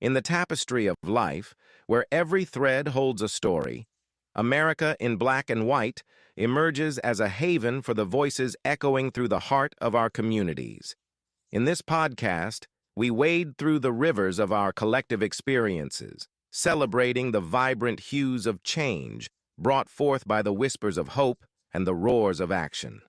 In the tapestry of life, where every thread holds a story, America in Black and White emerges as a haven for the voices echoing through the heart of our communities. In this podcast, we wade through the rivers of our collective experiences, celebrating the vibrant hues of change brought forth by the whispers of hope and the roars of action.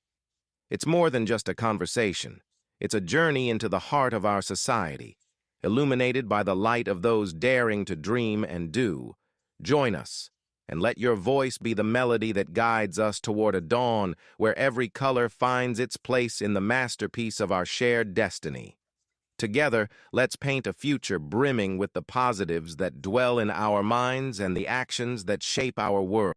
It's more than just a conversation. It's a journey into the heart of our society, illuminated by the light of those daring to dream and do. Join us, and let your voice be the melody that guides us toward a dawn where every color finds its place in the masterpiece of our shared destiny. Together, let's paint a future brimming with the positives that dwell in our minds and the actions that shape our world.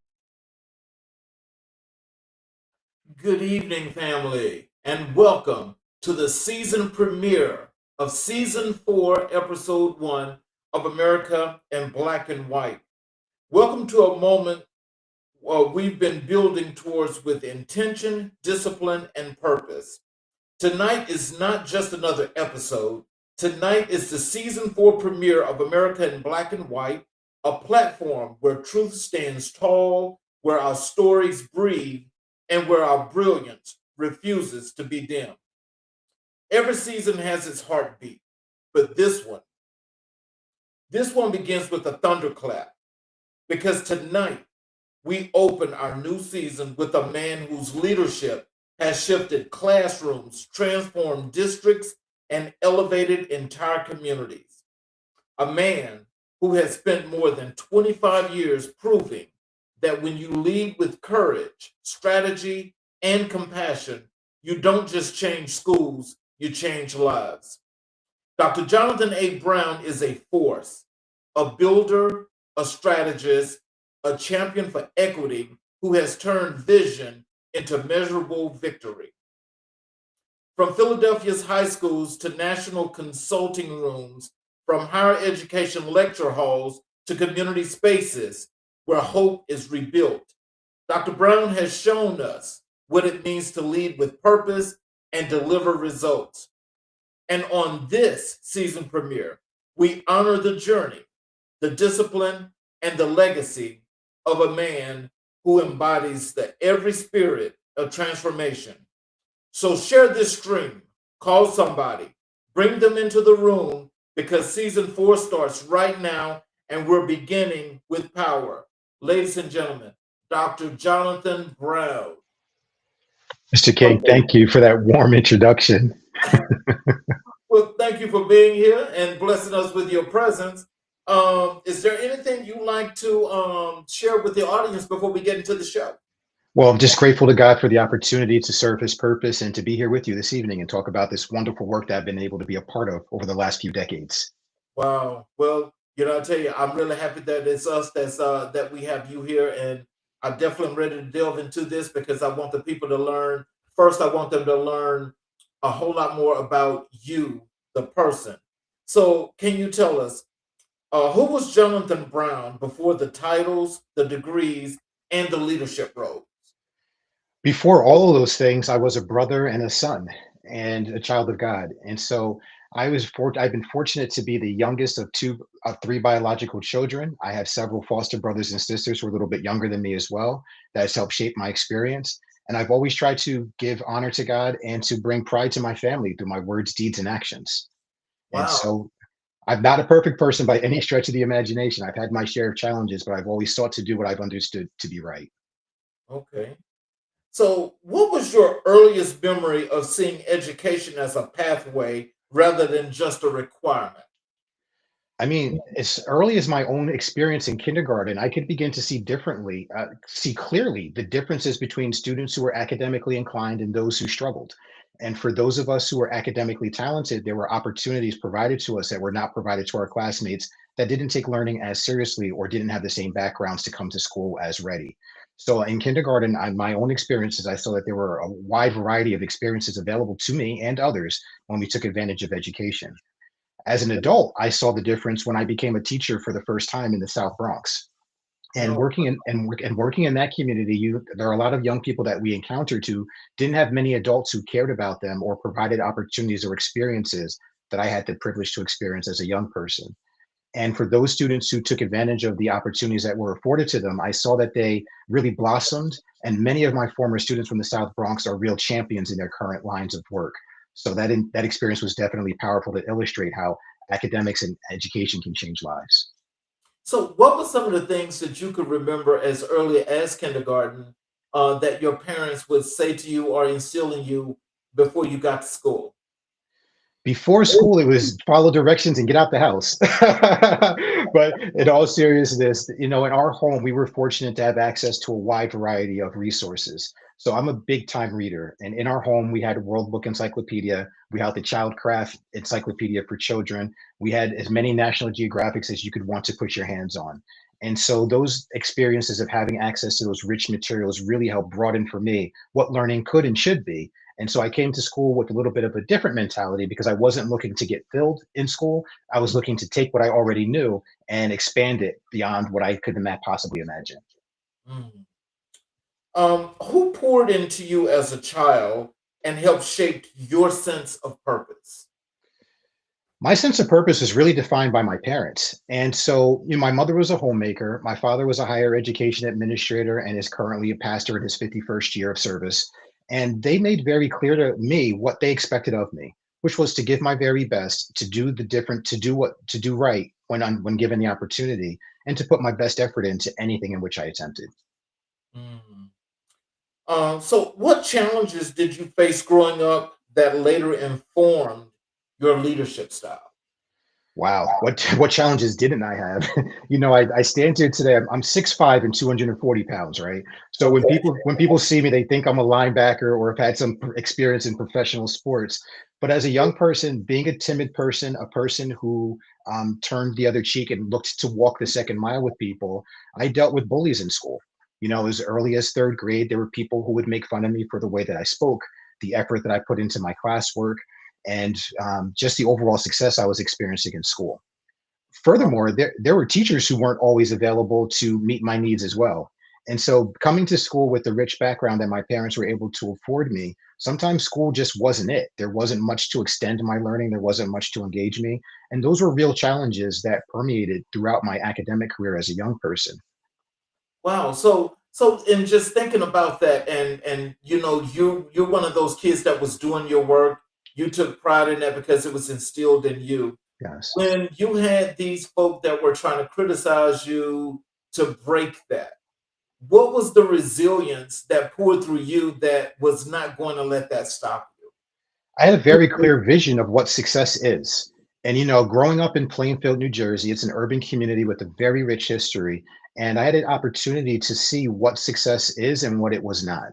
Good evening, family, and welcome to the season premiere of Season 4, Episode 1 of America in Black and White. Welcome to a moment we've been building towards with intention, discipline, and purpose. Tonight is not just another episode. Tonight is the Season 4 premiere of America in Black and White, a platform where truth stands tall, where our stories breathe, and where our brilliance refuses to be dim. Every season has its heartbeat, but this one begins with a thunderclap because tonight we open our new season with a man whose leadership has shifted classrooms, transformed districts, and elevated entire communities. A man who has spent more than 25 years proving that when you lead with courage, strategy, and compassion, you don't just change schools, you change lives. Dr. Jonathan A. Brown is a force, a builder, a strategist, a champion for equity who has turned vision into measurable victory. From Philadelphia's high schools to national consulting rooms, from higher education lecture halls to community spaces where hope is rebuilt, Dr. Brown has shown us what it means to lead with purpose and deliver results. And on this season premiere, we honor the journey, the discipline, and the legacy of a man who embodies the every spirit of transformation. So share this stream, call somebody, bring them into the room because season 4 starts right now and we're beginning with power. Ladies and gentlemen, Dr. Jonathan Brown. Mr. King, thank you for that warm introduction. Well, thank you for being here and blessing us with your presence. Is there anything you'd like to share with the audience before we get into the show? Well, I'm just grateful to God for the opportunity to serve his purpose and to be here with you this evening and talk about this wonderful work that I've been able to be a part of over the last few decades. Wow. Well, I tell you, I'm really happy that it's us that we have you here, and I definitely am ready to delve into this because I want the people to learn. First, I want them to learn a whole lot more about you, the person. So, can you tell us who was Jonathan Brown before the titles, the degrees, and the leadership roles? Before all of those things, I was a brother and a son and a child of God. And so I've been fortunate to be the youngest of three biological children. I have several foster brothers and sisters who are a little bit younger than me as well. That has helped shape my experience. And I've always tried to give honor to God and to bring pride to my family through my words, deeds, and actions. And Wow. so I'm not a perfect person by any stretch of the imagination. I've had my share of challenges, but I've always sought to do what I've understood to be right. Okay. So, what was your earliest memory of seeing education as a pathway rather than just a requirement? I mean, as early as my own experience in kindergarten, I could begin to see clearly the differences between students who were academically inclined and those who struggled. And for those of us who were academically talented, there were opportunities provided to us that were not provided to our classmates that didn't take learning as seriously or didn't have the same backgrounds to come to school as ready. So in kindergarten, my own experiences, I saw that there were a wide variety of experiences available to me and others when we took advantage of education. As an adult, I saw the difference when I became a teacher for the first time in the South Bronx. And Oh, working in that community, there are a lot of young people that we encountered who didn't have many adults who cared about them or provided opportunities or experiences that I had the privilege to experience as a young person. And for those students who took advantage of the opportunities that were afforded to them, I saw that they really blossomed. And many of my former students from the South Bronx are real champions in their current lines of work. So that experience was definitely powerful to illustrate how academics and education can change lives. So, what were some of the things that you could remember as early as kindergarten that your parents would say to you or instill in you before you got to school? Before school, it was follow directions and get out the house. But in all seriousness, in our home, we were fortunate to have access to a wide variety of resources. So I'm a big time reader. And in our home, we had a World Book Encyclopedia. We had the Childcraft Encyclopedia for Children. We had as many National Geographics as you could want to put your hands on. And so those experiences of having access to those rich materials really helped broaden for me what learning could and should be. And so I came to school with a little bit of a different mentality because I wasn't looking to get filled in school. I was looking to take what I already knew and expand it beyond what I could possibly imagine. Mm. Who poured into you as a child and helped shape your sense of purpose? My sense of purpose is really defined by my parents. And so, my mother was a homemaker. My father was a higher education administrator and is currently a pastor in his 51st year of service. And they made very clear to me what they expected of me, which was to give my very best, to do the different, to do right when given the opportunity, and to put my best effort into anything in which I attempted. Mm. So, what challenges did you face growing up that later informed your leadership style? Wow, what challenges didn't I have? I stand here today. I'm 6'5" and 240 pounds, right? So when Okay. people see me, they think I'm a linebacker or have had some experience in professional sports. But as a young person, being a timid person, a person who turned the other cheek and looked to walk the second mile with people, I dealt with bullies in school. As early as third grade, there were people who would make fun of me for the way that I spoke, the effort that I put into my classwork, and just the overall success I was experiencing in school. Furthermore, there were teachers who weren't always available to meet my needs as well. And so, coming to school with the rich background that my parents were able to afford me, sometimes school just wasn't it. There wasn't much to extend my learning, there wasn't much to engage me. And those were real challenges that permeated throughout my academic career as a young person. Wow. So in just thinking about that, and you're one of those kids that was doing your work. You took pride in that because it was instilled in you. Yes. When you had these folk that were trying to criticize you to break that, what was the resilience that poured through you that was not going to let that stop I had a very clear vision of what success is. And, growing up in Plainfield, New Jersey, it's an urban community with a very rich history. And I had an opportunity to see what success is and what it was not.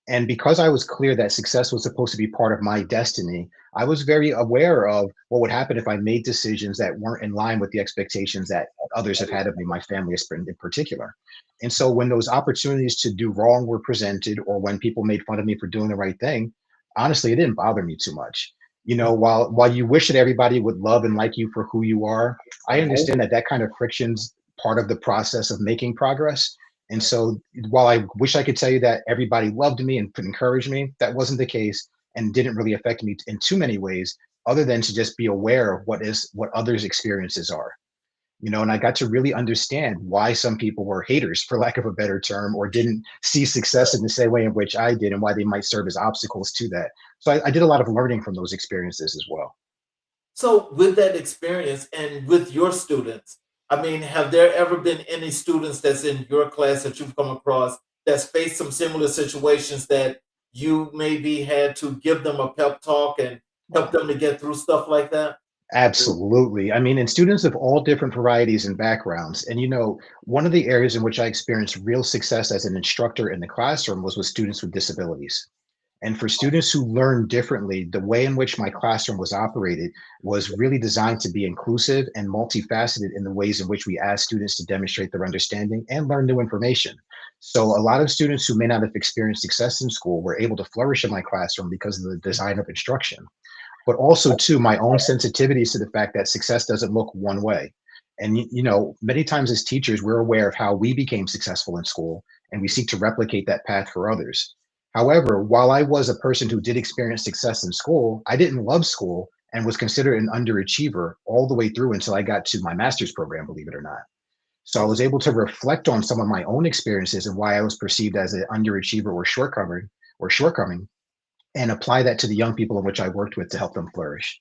And because I was clear that success was supposed to be part of my destiny, I was very aware of what would happen if I made decisions that weren't in line with the expectations that others have had of me, my family in particular. And so when those opportunities to do wrong were presented, or when people made fun of me for doing the right thing, honestly, it didn't bother me too much. you? While you wish that everybody would love and like you for who you are, I Right. understand that that kind of friction's part of the process of making progress. And Right. so, while I wish I could tell you that everybody loved me and could encourage me, that wasn't the case, and didn't really affect me in too many ways, other than to just be aware of what others' experiences are. And I got to really understand why some people were haters, for lack of a better term, or didn't see success in the same way in which I did, and why they might serve as obstacles to that. So I did a lot of learning from those experiences as well. So, with that experience and with your students, I mean, have there ever been any students that's in your class that you've come across that's faced some similar situations that you maybe had to give them a pep talk and help them to get through stuff like that? Absolutely. I mean, and students of all different varieties and backgrounds. And, one of the areas in which I experienced real success as an instructor in the classroom was with students with disabilities. And for students who learn differently, the way in which my classroom was operated was really designed to be inclusive and multifaceted in the ways in which we ask students to demonstrate their understanding and learn new information. So, a lot of students who may not have experienced success in school were able to flourish in my classroom because of the design of instruction, but also too my own sensitivities to the fact that success doesn't look one way. And many times as teachers, we're aware of how we became successful in school, and we seek to replicate that path for others. However, while I was a person who did experience success in school, I didn't love school, and was considered an underachiever all the way through until I got to my master's program, believe it or not. So I Oh, was able to reflect on some of my own experiences and why I was perceived as an underachiever or shortcoming, and apply that to the young people in which I worked with to help them flourish.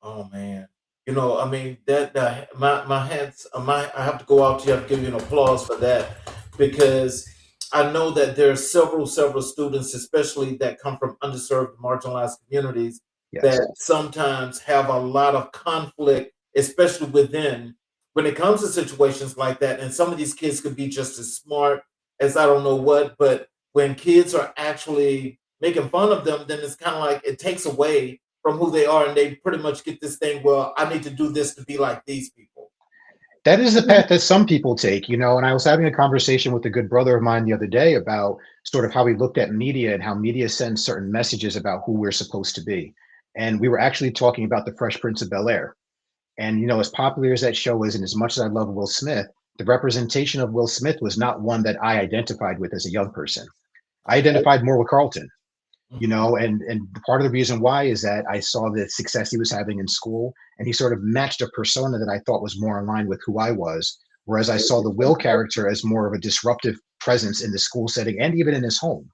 oh man. I mean that my hands my I have to go out to you, I have to give you an applause for that because I know that there are several students, especially that come from underserved, marginalized communities, Yes. that sometimes have a lot of conflict, especially within when it comes to situations like that. And some of these kids could be just as smart as I don't know what, but when kids are actually making fun of them, then it's kind of like it takes away from who they are, and they pretty much get this thing. Well, I need to do this to be like these people. That is the path that some people take, and I was having a conversation with a good brother of mine the other day about sort of how we looked at media and how media sends certain messages about who we're supposed to be. And we were actually talking about the Fresh Prince of Bel-Air. And as popular as that show is, and as much as I love Will Smith, the representation of Will Smith was not one that I identified with as a young person. I Okay. identified more with Carlton. Mhm. And part of the reason why is that I saw the success he was having in school, and he sort of matched a persona that I thought was more in line with who I was, whereas I saw the Will character as more of a disruptive presence in the school setting and even in his home.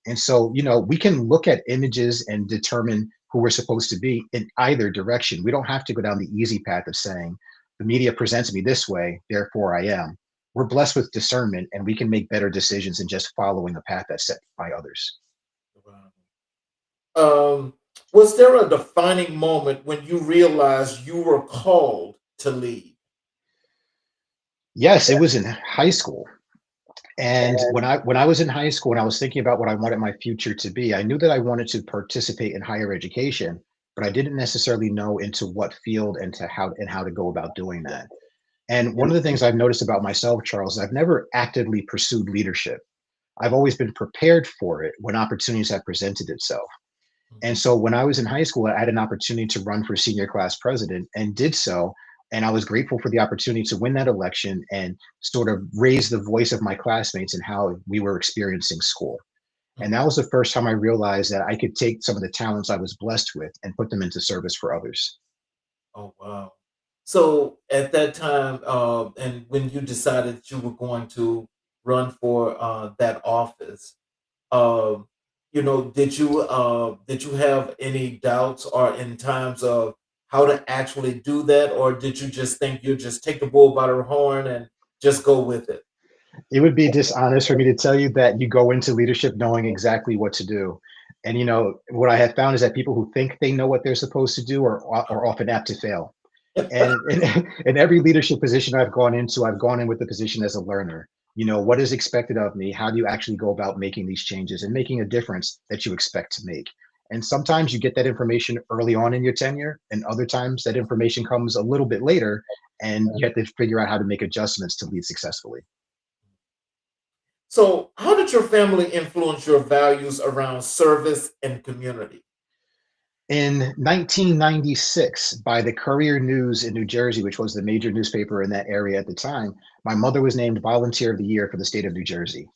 And so, we can look at images and determine who we're supposed to be in either direction. We don't have to go down the easy path of saying the media presents me this way, therefore I am. We're blessed with discernment, and we can make better decisions than just following a path that's set by others. Um, was there a defining moment when you realized you were called to lead? Yes, it was in high school. And when I was in high school and I was thinking about what I wanted my future to be, I knew that I wanted to participate in higher education, but I didn't necessarily know into what field and how to go about doing that. And one of the things I've noticed about myself, Charles, is I've never actively pursued leadership. I've always been prepared for it when opportunities have presented itself. And Mhm. so when I was in high school, I had an opportunity to run for senior class president and did so. And I was grateful for the opportunity to win that election and sort of raise the voice of my classmates and how we were experiencing school. And that Mhm. was the first time I realized that I could take some of the talents I was blessed with and put them into service for others. Oh wow! So at that time, and when you decided that you were going to run for that office, um, did you have any doubts or in times of how to actually do that, or did you just think you just take the bull by the horn and just go with it? It would be dishonest for me to tell you that you go into leadership knowing exactly what to do. And what I have found is that people who think they know what they're supposed to do are often apt to fail. And in every leadership position I've gone into, I've gone in with the position as a learner. What is expected of me? How do you actually go about making these changes and making a difference that you expect to make? And sometimes you get that information early on in your tenure, and other times that information comes a little bit later, and you have to figure out how to make adjustments to lead successfully. So, how did your family influence your values around service and community? In 1996, by the Courier News in New Jersey, which was the major newspaper in that area at the time, my mother was named Volunteer of the Year for the state of New Jersey.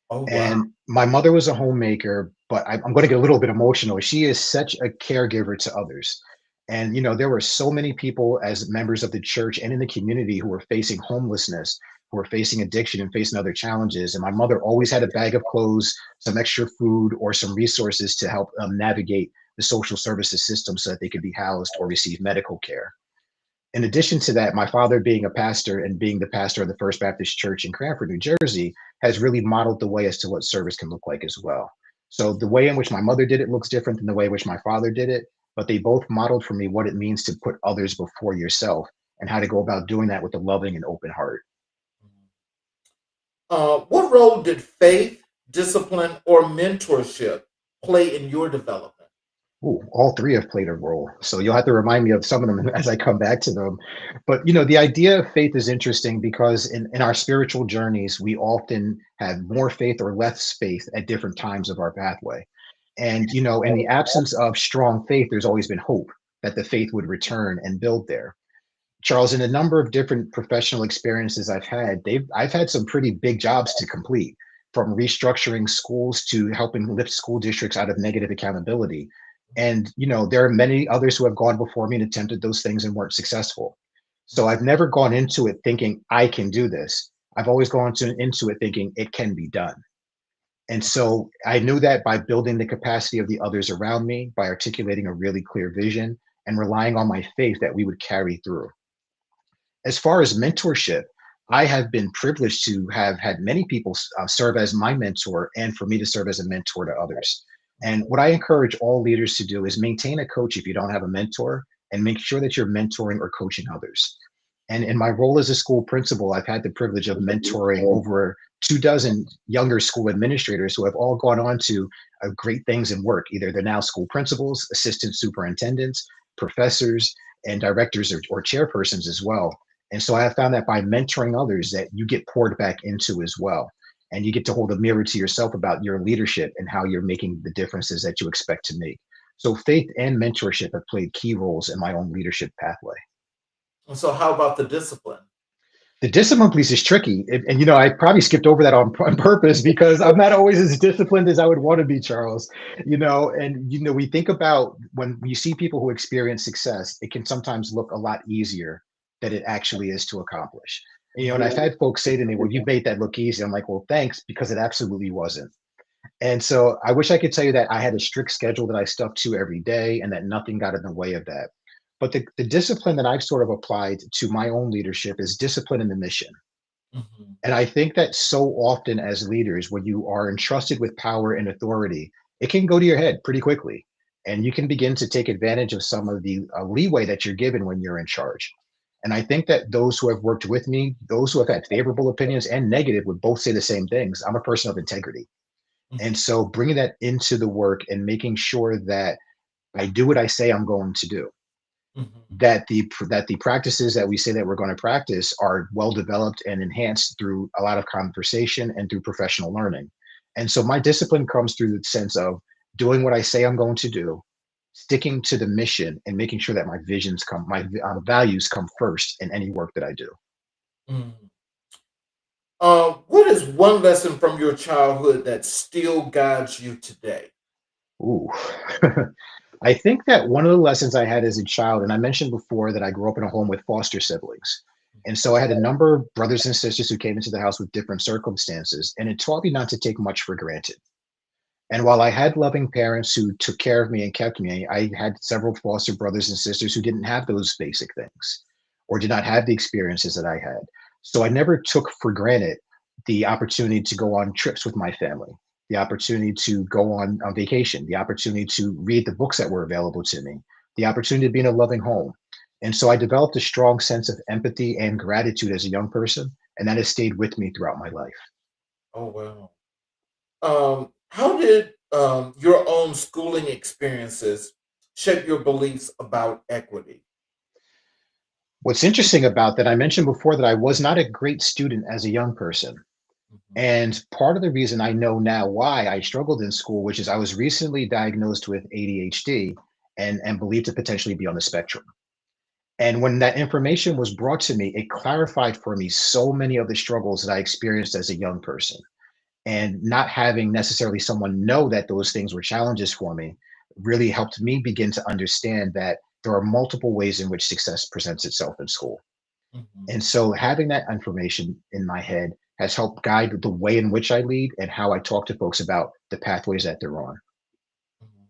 Oh wow! And my mother was a homemaker, but I'm going to get a little bit emotional. She is such a caregiver to others. And, there were so many people as members of the church and in the community who were facing homelessness, who were facing addiction and facing other challenges. And my mother always had a bag of clothes, some extra food, or some resources to help navigate the social services system so that they could be housed or receive medical care. In addition to that, my father being a pastor and being the pastor of the First Baptist Church in Cranford, New Jersey, has really modeled the way as to what service can look like as well. So the way in which my mother did it looks different than the way in which my father did it, but they both modeled for me what it means to put others before yourself and how to go about doing that with a loving and open heart. What role did faith, discipline, or mentorship play in your development? Ooh, all three have played a role. So you'll have to remind me of some of them as I come back to them. But the idea of faith is interesting because in our spiritual journeys, we often have more faith or less faith at different times of our pathway. And in the absence of strong faith, there's always been hope that the faith would return and build there. Charles, in a number of different professional experiences I've had some pretty big jobs to complete, from restructuring schools to helping lift school districts out of negative accountability. And, there are many others who have gone before me and attempted those things and weren't successful. So I've never gone into it thinking I can do this. I've always gone into it thinking it can be done. And so I knew that by building the capacity of the others around me, by articulating a really clear vision and relying on my faith that we would carry through. As far as mentorship, I have been privileged to have had many people serve as my mentor and for me to serve as a mentor to others. And what I encourage all leaders to do is maintain a coach if you don't have a mentor and make sure that you're mentoring or coaching others. And in my role as a school principal, I've had the privilege of mentoring over 2 dozen younger school administrators who have all gone on to great things in work. Either they're now school principals, assistant superintendents, professors, and directors or chairpersons as well. And so I have found that by mentoring others, that you get poured back into as well. And you get to hold a mirror to yourself about your leadership and how you're making the differences that you expect to make. So faith and mentorship have played key roles in my own leadership pathway. And so, how about the discipline? The discipline piece is tricky. I probably skipped over that on purpose because I'm not always as disciplined as I would want to be, Charles. We think about when you see people who experience success, it can sometimes look a lot easier than it actually is to accomplish. And I've had folks say to me, well, you've made that look easy. I'm like, well, thanks, because it absolutely wasn't. And so I wish I could tell you that I had a strict schedule that I stuck to every day and that nothing got in the way of that. But the discipline that I've sort of applied to my own leadership is discipline in the mission. Mhm. And I think that so often as leaders, when you are entrusted with power and authority, it can go to your head pretty quickly. And you can begin to take advantage of some of the leeway that you're given when you're in charge. And I think that those who have worked with me, those who have had favorable opinions and negative, would both say the same things. I'm a person of integrity. Mhm. And so bringing that into the work and making sure that I do what I say I'm going to do, Mhm. that the practices that we say that we're going to practice are well developed and enhanced through a lot of conversation and through professional learning. And so my discipline comes through the sense of doing what I say I'm going to do, sticking to the mission, and making sure that my values come first in any work that I do. Mhm. What is one lesson from your childhood that still guides you today? Ooh. I think that one of the lessons I had as a child, and I mentioned before that I grew up in a home with foster siblings. And so I had a number of brothers and sisters who came into the house with different circumstances, and it taught me not to take much for granted. And while I had loving parents who took care of me and kept me, I had several foster brothers and sisters who didn't have those basic things or did not have the experiences that I had. So I never took for granted the opportunity to go on trips with my family, the opportunity to go on vacation, the opportunity to read the books that were available to me, the opportunity to be in a loving home. And so I developed a strong sense of empathy and gratitude as a young person, and that has stayed with me throughout my life. Oh, wow. How did your own schooling experiences shape your beliefs about equity? What's interesting about that, I mentioned before that I was not a great student as a young person. Mhm. And part of the reason I know now why I struggled in school, which is I was recently diagnosed with ADHD and believed to potentially be on the spectrum. And when that information was brought to me, it clarified for me so many of the struggles that I experienced as a young person. And not having necessarily someone know that those things were challenges for me really helped me begin to understand that there are multiple ways in which success presents itself in school. Mhm. And so having that information in my head has helped guide the way in which I lead and how I talk to folks about the pathways that they're on. Mhm.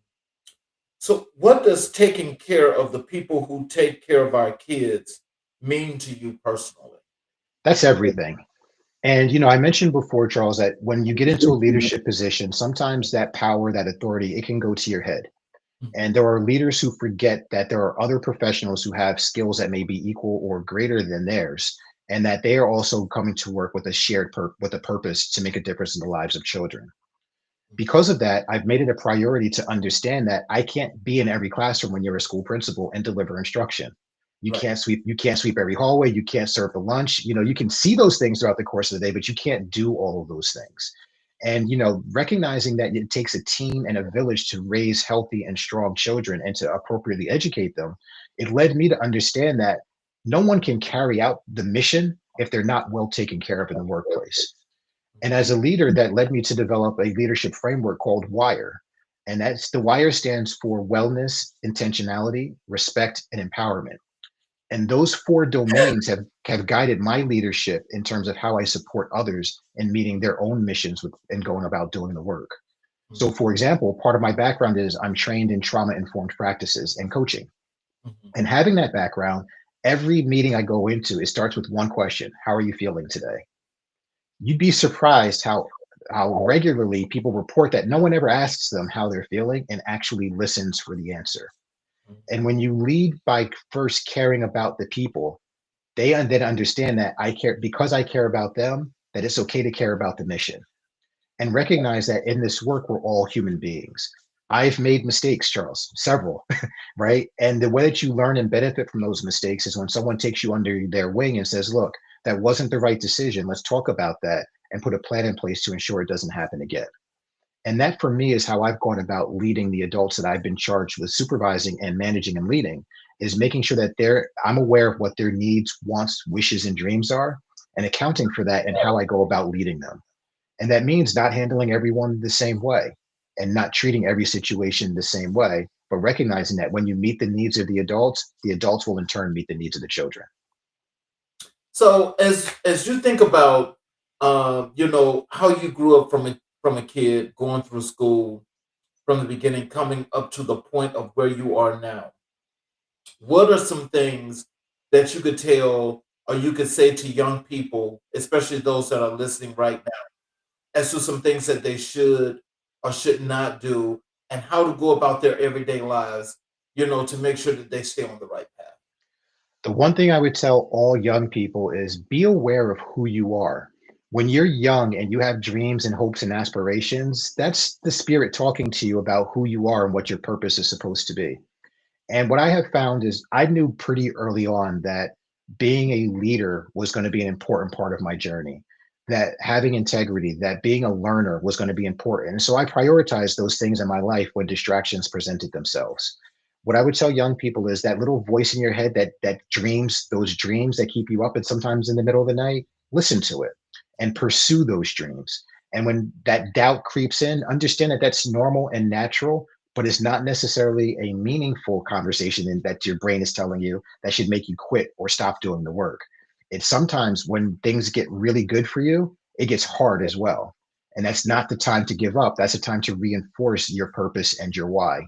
So, what does taking care of the people who take care of our kids mean to you personally? That's everything. And I mentioned before, Charles, that when you get into a leadership position, sometimes that power, that authority, it can go to your head. And Mhm. there are leaders who forget that there are other professionals who have skills that may be equal or greater than theirs, and that they are also coming to work with a with a purpose to make a difference in the lives of children. Because of that, I've made it a priority to understand that I can't be in every classroom when you're a school principal and deliver instruction. Right. You can't sweep every hallway, you can't serve the lunch. You can see those things throughout the course of the day, but you can't do all of those things. And recognizing that it takes a team and a village to raise healthy and strong children and to appropriately educate them, it led me to understand that no one can carry out the mission if they're not well taken care of in the workplace. And as a leader, that led me to develop a leadership framework called WIRE. And that's the wire stands for wellness, intentionality, respect, and empowerment. And those four domains have guided my leadership in terms of how I support others in meeting their own missions with, and going about doing the work. So, Mhm, for example, part of my background is I'm trained in trauma informed practices and coaching. mhm. And having that background, every meeting I go into, it starts with one question: how are you feeling today? You'd be surprised how regularly people report that no one ever asks them how they're feeling and actually listens for the answer. And when you lead by first caring about the people, they then understand that I care because I care about them, that it's okay to care about the mission and recognize that in this work, we're all human beings. I've made mistakes, Charles, several, right? And the way that you learn and benefit from those mistakes is when someone takes you under their wing and says, look, that wasn't the right decision. Let's talk about that and put a plan in place to ensure it doesn't happen again. And that for me is how I've gone about leading the adults that I've been charged with supervising and managing and leading, is making sure that I'm aware of what their needs, wants, wishes, and dreams are, and accounting for that and how I go about leading them. And that means not handling everyone the same way and not treating every situation the same way, but recognizing that when you meet the needs of the adults will in turn meet the needs of the children. So as you think about how you grew up from a kid going through school from the beginning, coming up to the point of where you are now, what are some things that you could tell or you could say to young people, especially those that are listening right now, as to some things that they should or should not do, and how to go about their everyday lives, to make sure that they stay on the right path? The one thing I would tell all young people is be aware of who you are. When you're young and you have dreams and hopes and aspirations, that's the spirit talking to you about who you are and what your purpose is supposed to be. And what I have found is I knew pretty early on that being a leader was going to be an important part of my journey, that having integrity, that being a learner was going to be important. And so I prioritized those things in my life when distractions presented themselves. What I would tell young people is that little voice in your head that dreams, those dreams that keep you up and sometimes in the middle of the night, listen to it and pursue those dreams. And when that doubt creeps in, understand that that's normal and natural, but it's not necessarily a meaningful conversation in that your brain is telling you that should make you quit or stop doing the work. It's sometimes when things get really good for you, it gets hard as well. And that's not the time to give up. That's the time to reinforce your purpose and your why.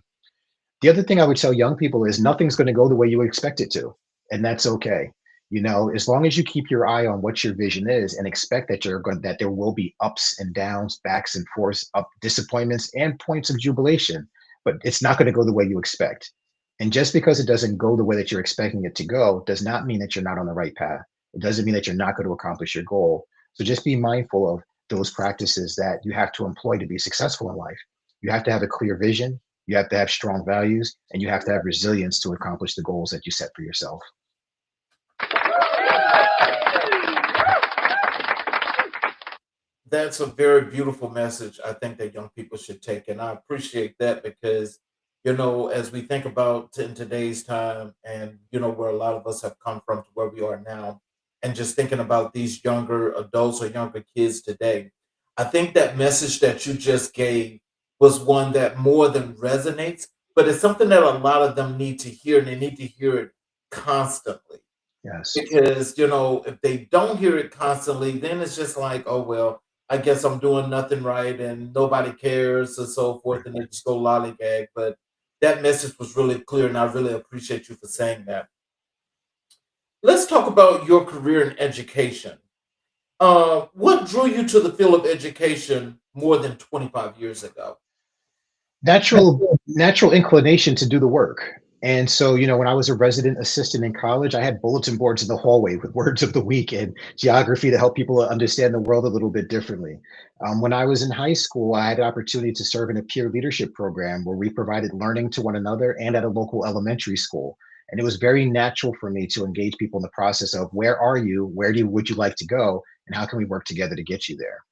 The other thing I would tell young people is nothing's going to go the way you expect it to, and that's okay. As long as you keep your eye on what your vision is and expect that there will be ups and downs, backs and forths, up disappointments and points of jubilation, but it's not going to go the way you expect. And just because it doesn't go the way that you're expecting it to go does not mean that you're not on the right path. It doesn't mean that you're not going to accomplish your goal. So just be mindful of those practices that you have to employ to be successful in life. You have to have a clear vision, you have to have strong values, and you have to have resilience to accomplish the goals that you set for yourself. That's a very beautiful message I think that young people should take. And I appreciate that because, as we think about in today's time and, where a lot of us have come from to where we are now, and just thinking about these younger adults or younger kids today, I think that message that you just gave was one that more than resonates, but it's something that a lot of them need to hear, and they need to hear it constantly. Yes. Because, if they don't hear it constantly, then it's just like, oh, well, I guess I'm doing nothing right and nobody cares and so forth. And they just go lollygag. But that message was really clear. And I really appreciate you for saying that. Let's talk about your career in education. What drew you to the field of education more than 25 years ago? Natural inclination to do the work. And so, when I was a resident assistant in college, I had bulletin boards in the hallway with words of the week and geography to help people understand the world a little bit differently. When I was in high school, I had an opportunity to serve in a peer leadership program where we provided learning to one another and at a local elementary school. And it was very natural for me to engage people in the process of where are you, would you like to go, and how can we work together to get you there.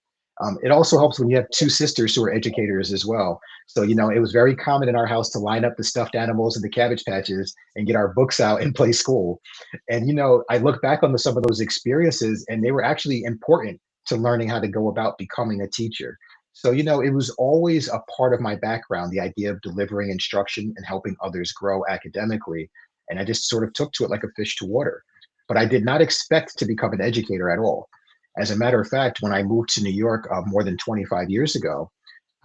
It also helps when you have two sisters who are educators as well. So, it was very common in our house to line up the stuffed animals and the cabbage patches and get our books out and play school. And, I look back on some of those experiences and they were actually important to learning how to go about becoming a teacher. So, it was always a part of my background, the idea of delivering instruction and helping others grow academically. And I just sort of took to it like a fish to water. But I did not expect to become an educator at all. As a matter of fact, when I moved to New York more than 25 years ago,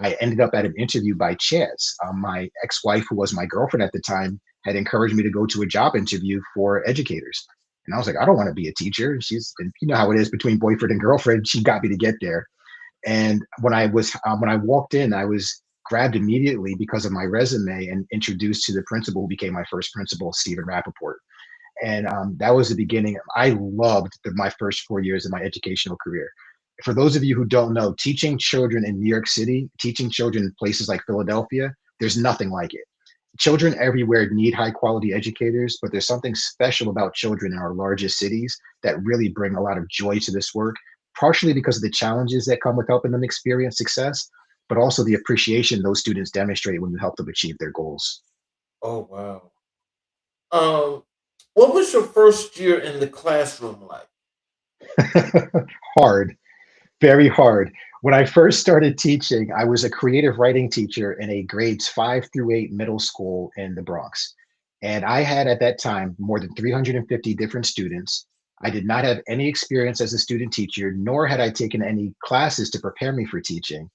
I ended up at an interview by chance. My ex wife, who was my girlfriend at the time, had encouraged me to go to a job interview for educators. And I was like, I don't want to be a teacher. And you know how it is between boyfriend and girlfriend. She got me to get there. And when I walked in, I was grabbed immediately because of my resume and introduced to the principal who became my first principal, Stephen Rappaport. And that was the beginning. I loved my first 4 years of my educational career. For those of you who don't know, teaching children in New York City, teaching children in places like Philadelphia, there's nothing like it. Children everywhere need high quality educators, but there's something special about children in our largest cities that really bring a lot of joy to this work, partially because of the challenges that come with helping them experience success, but also the appreciation those students demonstrate when you help them achieve their goals. Oh, wow. Um, what was your first year in the classroom like? Hard, very hard. When I first started teaching, I was a creative writing teacher in a grades 5 through 8 middle school in the Bronx. And I had at that time more than 350 different students. I did not have any experience as a student teacher, nor had I taken any classes to prepare me for teaching.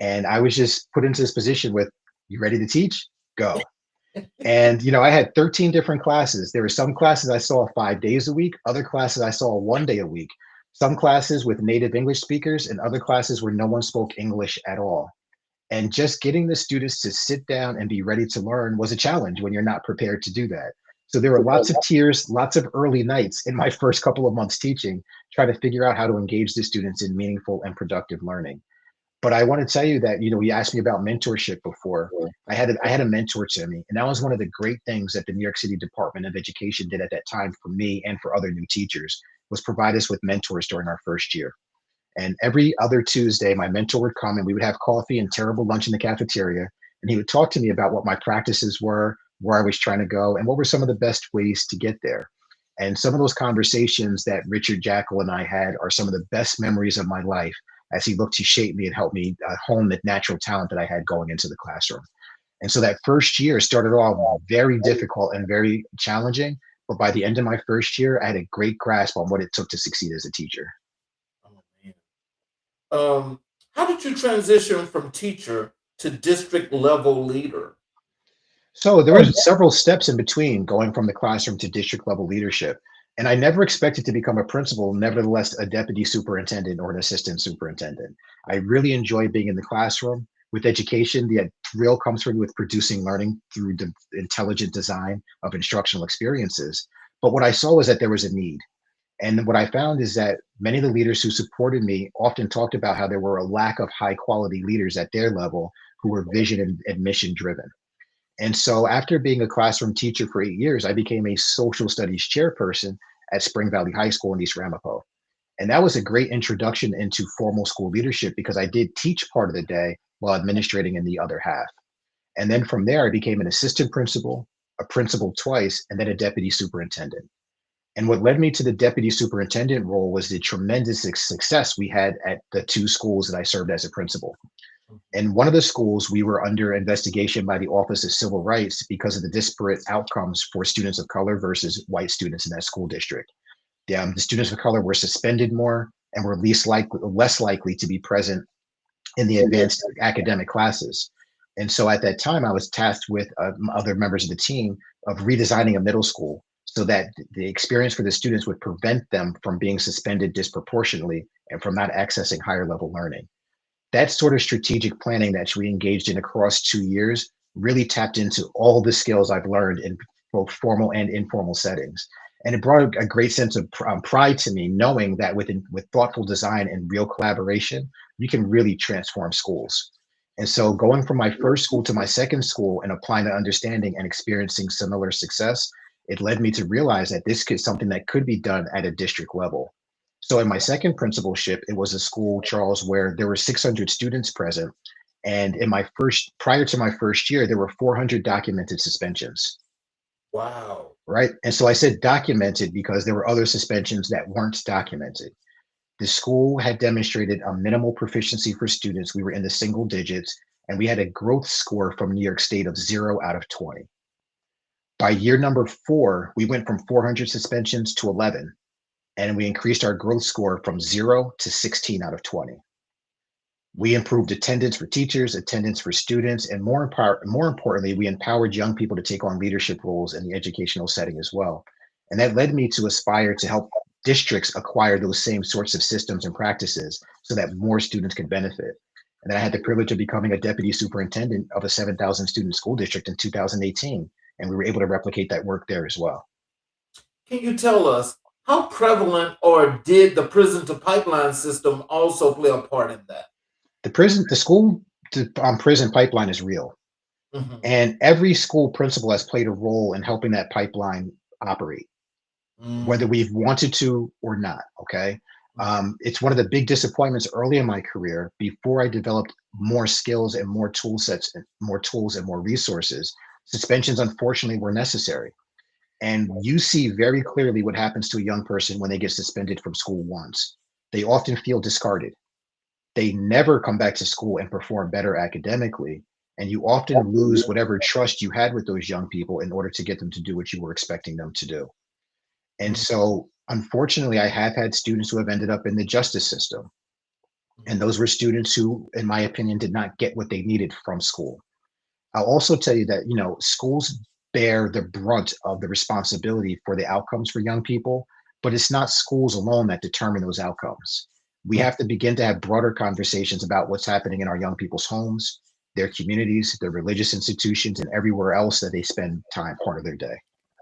And I was just put into this position with, you ready to teach? Go. And I had 13 different classes. There were some classes I saw 5 days a week, other classes I saw one day a week, some classes with native English speakers, and other classes where no one spoke English at all. And just getting the students to sit down and be ready to learn was a challenge when you're not prepared to do that. So there were lots of tears, lots of early nights in my first couple of months teaching, trying to figure out how to engage the students in meaningful and productive learning. But I want to tell you that, you asked me about mentorship before. I had a mentor to me, and that was one of the great things that the New York City Department of Education did at that time for me and for other new teachers was provide us with mentors during our first year. And every other Tuesday, my mentor would come and we would have coffee and terrible lunch in the cafeteria. And he would talk to me about what my practices were, where I was trying to go, and what were some of the best ways to get there. And some of those conversations that Richard Jackal and I had are some of the best memories of my life as he looked to shape me and help me hone the natural talent that I had going into the classroom. And so that first year started off very difficult and very challenging. But by the end of my first year, I had a great grasp on what it took to succeed as a teacher. Oh, man. How did you transition from teacher to district level leader? So there was several steps in between going from the classroom to district level leadership. And I never expected to become a principal, nevertheless, a deputy superintendent or an assistant superintendent. I really enjoy being in the classroom. With education, the thrill comes from with producing learning through the intelligent design of instructional experiences. But what I saw was that there was a need. And what I found is that many of the leaders who supported me often talked about how there were a lack of high quality leaders at their level who were vision and mission driven. And so after being a classroom teacher for 8 years, I became a social studies chairperson at Spring Valley High School in East Ramapo. And that was a great introduction into formal school leadership because I did teach part of the day while administrating in the other half. And then from there, I became an assistant principal, a principal twice, and then a deputy superintendent. And what led me to the deputy superintendent role was the tremendous success we had at the two schools that I served as a principal. In one of the schools, we were under investigation by the Office of Civil Rights because of the disparate outcomes for students of color versus white students in that school district. The students of color were suspended more and were less likely to be present in the advanced academic classes. And so at that time, I was tasked with other members of the team of redesigning a middle school so that the experience for the students would prevent them from being suspended disproportionately and from not accessing higher level learning. That sort of strategic planning that we engaged in across 2 years really tapped into all the skills I've learned in both formal and informal settings. And it brought a great sense of pride to me, knowing that with thoughtful design and real collaboration, you can really transform schools. And so going from my first school to my second school and applying that understanding and experiencing similar success, it led me to realize that this is something that could be done at a district level. So in my second principalship, it was a school, Charles, where there were 600 students present. And prior to my first year, there were 400 documented suspensions, Wow. right? And so I said documented because there were other suspensions that weren't documented. The school had demonstrated a minimal proficiency for students. We were in the single digits, and we had a growth score from New York State of 0 out of 20. By year number 4, we went from 400 suspensions to 11, and we increased our growth score from 0 to 16 out of 20. We improved attendance for teachers, attendance for students, and more importantly, we empowered young people to take on leadership roles in the educational setting as well. And that led me to aspire to help districts acquire those same sorts of systems and practices so that more students could benefit. And then I had the privilege of becoming a deputy superintendent of a 7,000 student school district in 2018, and we were able to replicate that work there as well. Can you tell us how prevalent or did the prison to pipeline system also play a part in that? The school to prison pipeline is real. Mhm. And every school principal has played a role in helping that pipeline operate, whether Mm, we've wanted to or not. Okay. mm, It's one of the big disappointments early in my career before I developed more skills and more tool sets and more tools and more resources. Suspensions, unfortunately, were necessary. And you see very clearly what happens to a young person when they get suspended from school once. They often feel discarded. They never come back to school and perform better academically. And you often lose whatever trust you had with those young people in order to get them to do what you were expecting them to do. And mm, so, unfortunately, I have had students who have ended up in the justice system. And those were students who, in my opinion, did not get what they needed from school. I'll also tell you that, schools bear the brunt of the responsibility for the outcomes for young people, but it's not schools alone that determine those outcomes. We mm. have to begin to have broader conversations about what's happening in our young people's homes, their communities, their religious institutions, and everywhere else that they spend time, part of their day.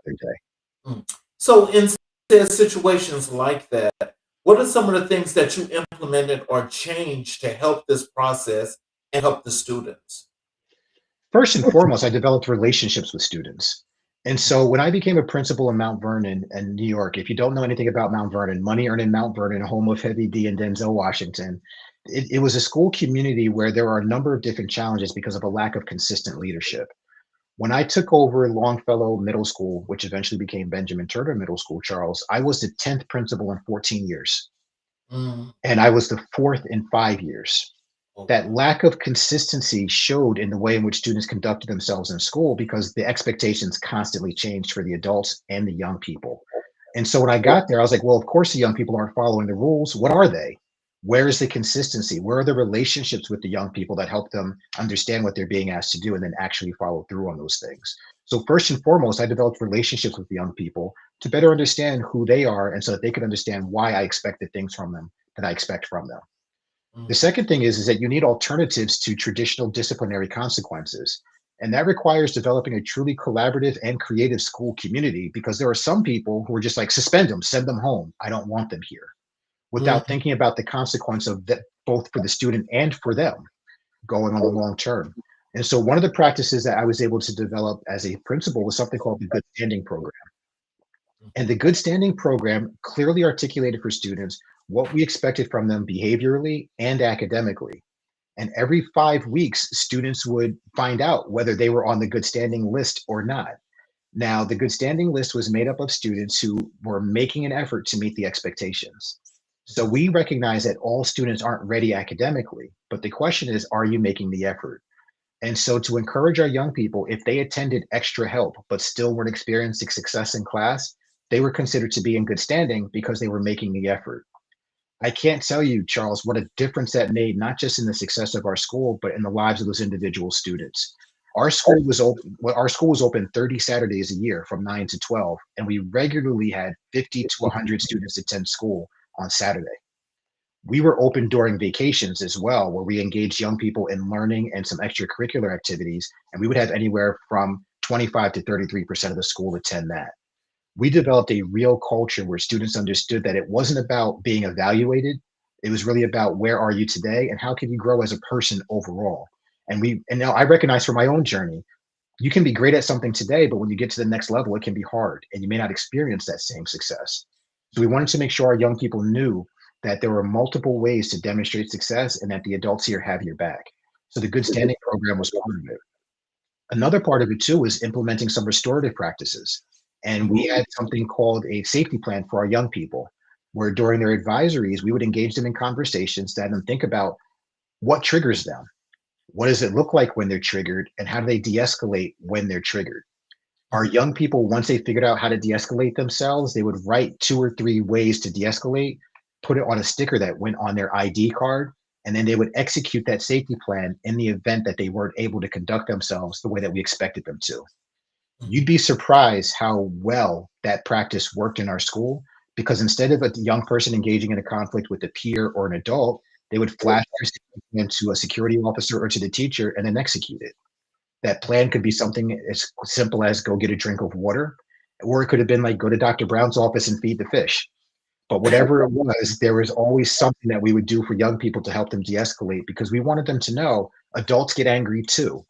Their day. Mm. So, in said situations like that, what are some of the things that you implemented or changed to help this process and help the students? First and foremost, I developed relationships with students. And so when I became a principal in Mount Vernon and New York, if you don't know anything about Mount Vernon, money earned in Mount Vernon, home of Heavy D and Denzel Washington, it was a school community where there are a number of different challenges because of a lack of consistent leadership. When I took over Longfellow Middle School, which eventually became Benjamin Turner Middle School, Charles, I was the 10th principal in 14 years, Mm, and I was the fourth in 5 years. oh, That wow. lack of consistency showed in the way in which students conducted themselves in school because the expectations constantly changed for the adults and the young people. And so when I got there, I was like, well, of course, the young people aren't following the rules. What are they? Where is the consistency? Where are the relationships with the young people that help them understand what they're being asked to do and then actually follow through on those things? So, first and foremost, I developed relationships with the young people to better understand who they are and so that they could understand why I expect the things from them that I expect from them. The Mm, second thing is that you need alternatives to traditional disciplinary consequences. And that requires developing a truly collaborative and creative school community because there are some people who are just like, suspend them, send them home. I don't want them here, without mm, thinking about the consequence of that, both for the student and for them going on the long term. And so, one of the practices that I was able to develop as a principal was something called the Good Standing Program. And the Good Standing Program clearly articulated for students what we expected from them behaviorally and academically. And every 5 weeks, students would find out whether they were on the good standing list or not. Now, the good standing list was made up of students who were making an effort to meet the expectations. So we recognize that all students aren't ready academically, but the question is, are you making the effort? And so to encourage our young people, if they attended extra help but still weren't experiencing success in class, they were considered to be in good standing because they were making the effort. I can't tell you, Charles, what a difference that made, not just in the success of our school, but in the lives of those individual students. Our school was open 30 Saturdays a year from 9 to 12, and we regularly had 50 to 100 students attend school on Saturday. We were open during vacations as well, where we engaged young people in learning and some extracurricular activities, and we would have anywhere from 25 to 33% of the school attend that. We developed a real culture where students understood that it wasn't about being evaluated. It was really about where are you today and how can you grow as a person overall. And now I recognize from my own journey, you can be great at something today, but when you get to the next level, it can be hard and you may not experience that same success. So we wanted to make sure our young people knew that there were multiple ways to demonstrate success and that the adults here have your back. So the good standing program was part of it. Another part of it too was implementing some restorative practices. And we mm, had something called a safety plan for our young people. where during their advisories, we would engage them in conversations to have them think about what triggers them. What does it look like when they're triggered? And how do they de escalate when they're triggered? Our young people, once they figured out how to de escalate themselves, they would write 2 or 3 ways to de escalate, put it on a sticker that went on their ID card, and then they would execute that safety plan in the event that they weren't able to conduct themselves the way that we expected them to. You'd be surprised how well that practice worked in our school, because instead of a young person engaging in a conflict with a peer or an adult, they would flash their safety plan to a security officer or to the teacher and then execute it. That plan could be something as simple as go get a drink of water, or it could have been like go to Dr. Brown's office and feed the fish. But whatever it was, there was always something that we would do for young people to help them de escalate, because we wanted them to know adults get angry too,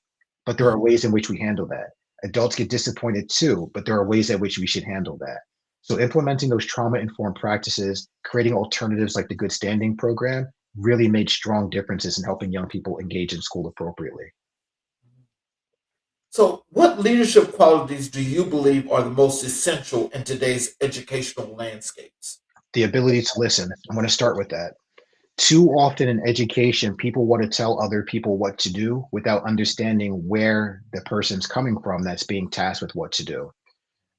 but there are ways in which we handle that. Adults get disappointed too, but there are ways in which we should handle that. So, implementing those trauma informed practices, creating alternatives like the Good Standing program, really made strong differences in helping young people engage in school appropriately. So, what leadership qualities do you believe are the most essential in today's educational landscapes? The ability to listen. I'm going to start with that. Too often in education, people want to tell other people what to do without understanding where the person's coming from that's being tasked with what to do.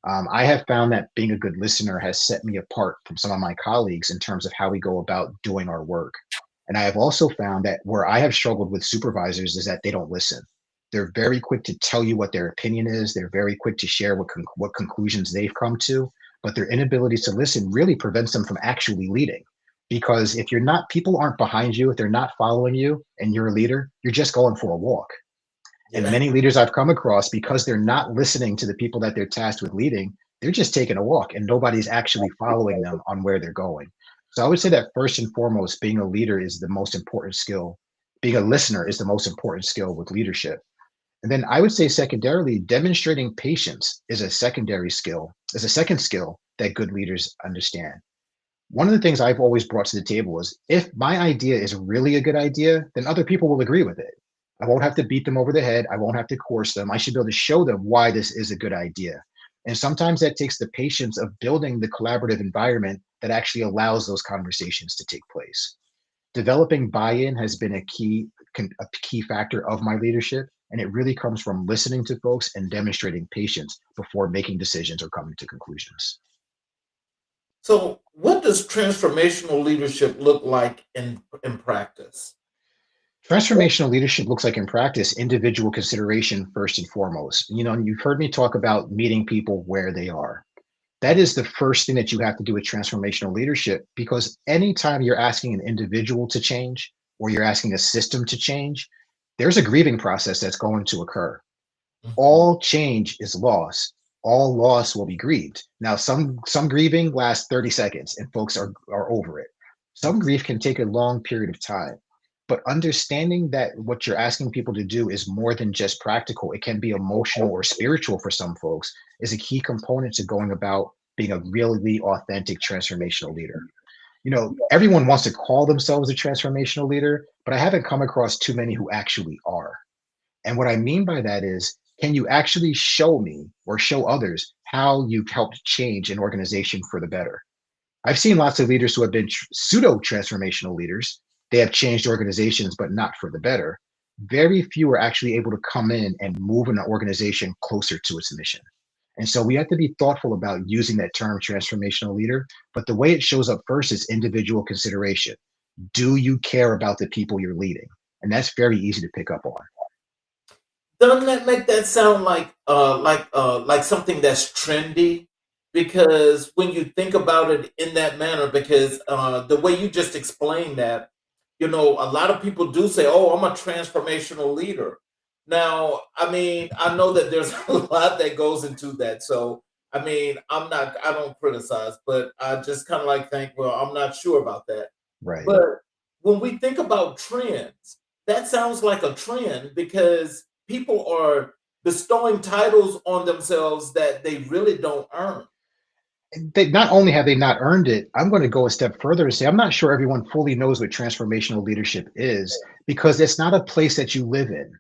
I have found that being a good listener has set me apart from some of my colleagues in terms of how we go about doing our work. And I have also found that where I have struggled with supervisors is that they don't listen. They're very quick to tell you what their opinion is. They're very quick to share what conclusions they've come to, but their inability to listen really prevents them from actually leading. Because if you're not, people aren't behind you, if they're not following you and you're a leader, you're just going for a walk. And Yeah. many leaders I've come across, because they're not listening to the people that they're tasked with leading, they're just taking a walk and nobody's actually following them on where they're going. So I would say that first and foremost, being a leader is the most important skill. Being a listener is the most important skill with leadership. And then I would say secondarily, demonstrating patience is a second skill that good leaders understand. One of the things I've always brought to the table is if my idea is really a good idea, then other people will agree with it. I won't have to beat them over the head. I won't have to coerce them. I should be able to show them why this is a good idea. And sometimes that takes the patience of building the collaborative environment that actually allows those conversations to take place. Developing buy-in has been a key factor of my leadership, and it really comes from listening to folks and demonstrating patience before making decisions or coming to conclusions. So, what does transformational leadership look like in practice? Transformational leadership looks like in practice individual consideration first and foremost. You've heard me talk about meeting people where they are. That is the first thing that you have to do with transformational leadership, because anytime you're asking an individual to change or you're asking a system to change, there's a grieving process that's going to occur. Mhm. All change is loss. All loss will be grieved. Now, some grieving lasts 30 seconds and folks are over it. Some grief can take a long period of time. But understanding that what you're asking people to do is more than just practical, it can be emotional or spiritual for some folks, is a key component to going about being a really authentic transformational leader. Everyone wants to call themselves a transformational leader, but I haven't come across too many who actually are. And what I mean by that is, can you actually show me or show others how you've helped change an organization for the better? I've seen lots of leaders who have been pseudo transformational leaders. They have changed organizations, but not for the better. Very few are actually able to come in and move an organization closer to its mission. And so we have to be thoughtful about using that term transformational leader. But the way it shows up first is individual consideration. Do you care about the people you're leading? And that's very easy to pick up on. Doesn't that make that sound like something that's trendy? Because when you think about it in that manner, because the way you just explained that, a lot of people do say, "Oh, I'm a transformational leader." Now, I mean, I know that there's a lot that goes into that. So, I mean, I don't criticize, but I just kind of like think, well, I'm not sure about that. Right. But when we think about trends, that sounds like a trend because people are bestowing titles on themselves that they really don't earn. They not only have they not earned it, I'm going to go a step further and say I'm not sure everyone fully knows what transformational leadership is, because it's not a place that you live in.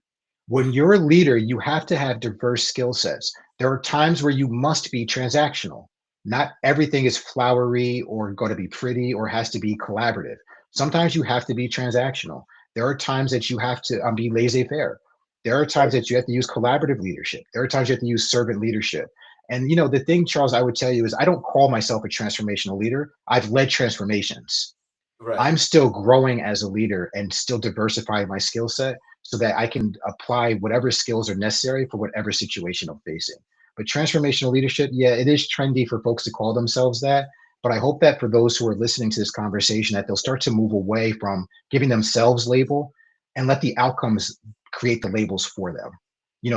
When you're a leader, you have to have diverse skill sets. There are times where you must be transactional. Not everything is flowery or going to be pretty or has to be collaborative. Sometimes you have to be transactional. There are times that you have to be laissez-faire. There are times that you have to use collaborative leadership. There are times you have to use servant leadership. And the thing, Charles, I would tell you is I don't call myself a transformational leader. I've led transformations. Right. I'm still growing as a leader and still diversifying my skill set so that I can apply whatever skills are necessary for whatever situation I'm facing. But transformational leadership, yeah, it is trendy for folks to call themselves that. But I hope that for those who are listening to this conversation, that they'll start to move away from giving themselves label and let the outcomes create the labels for them.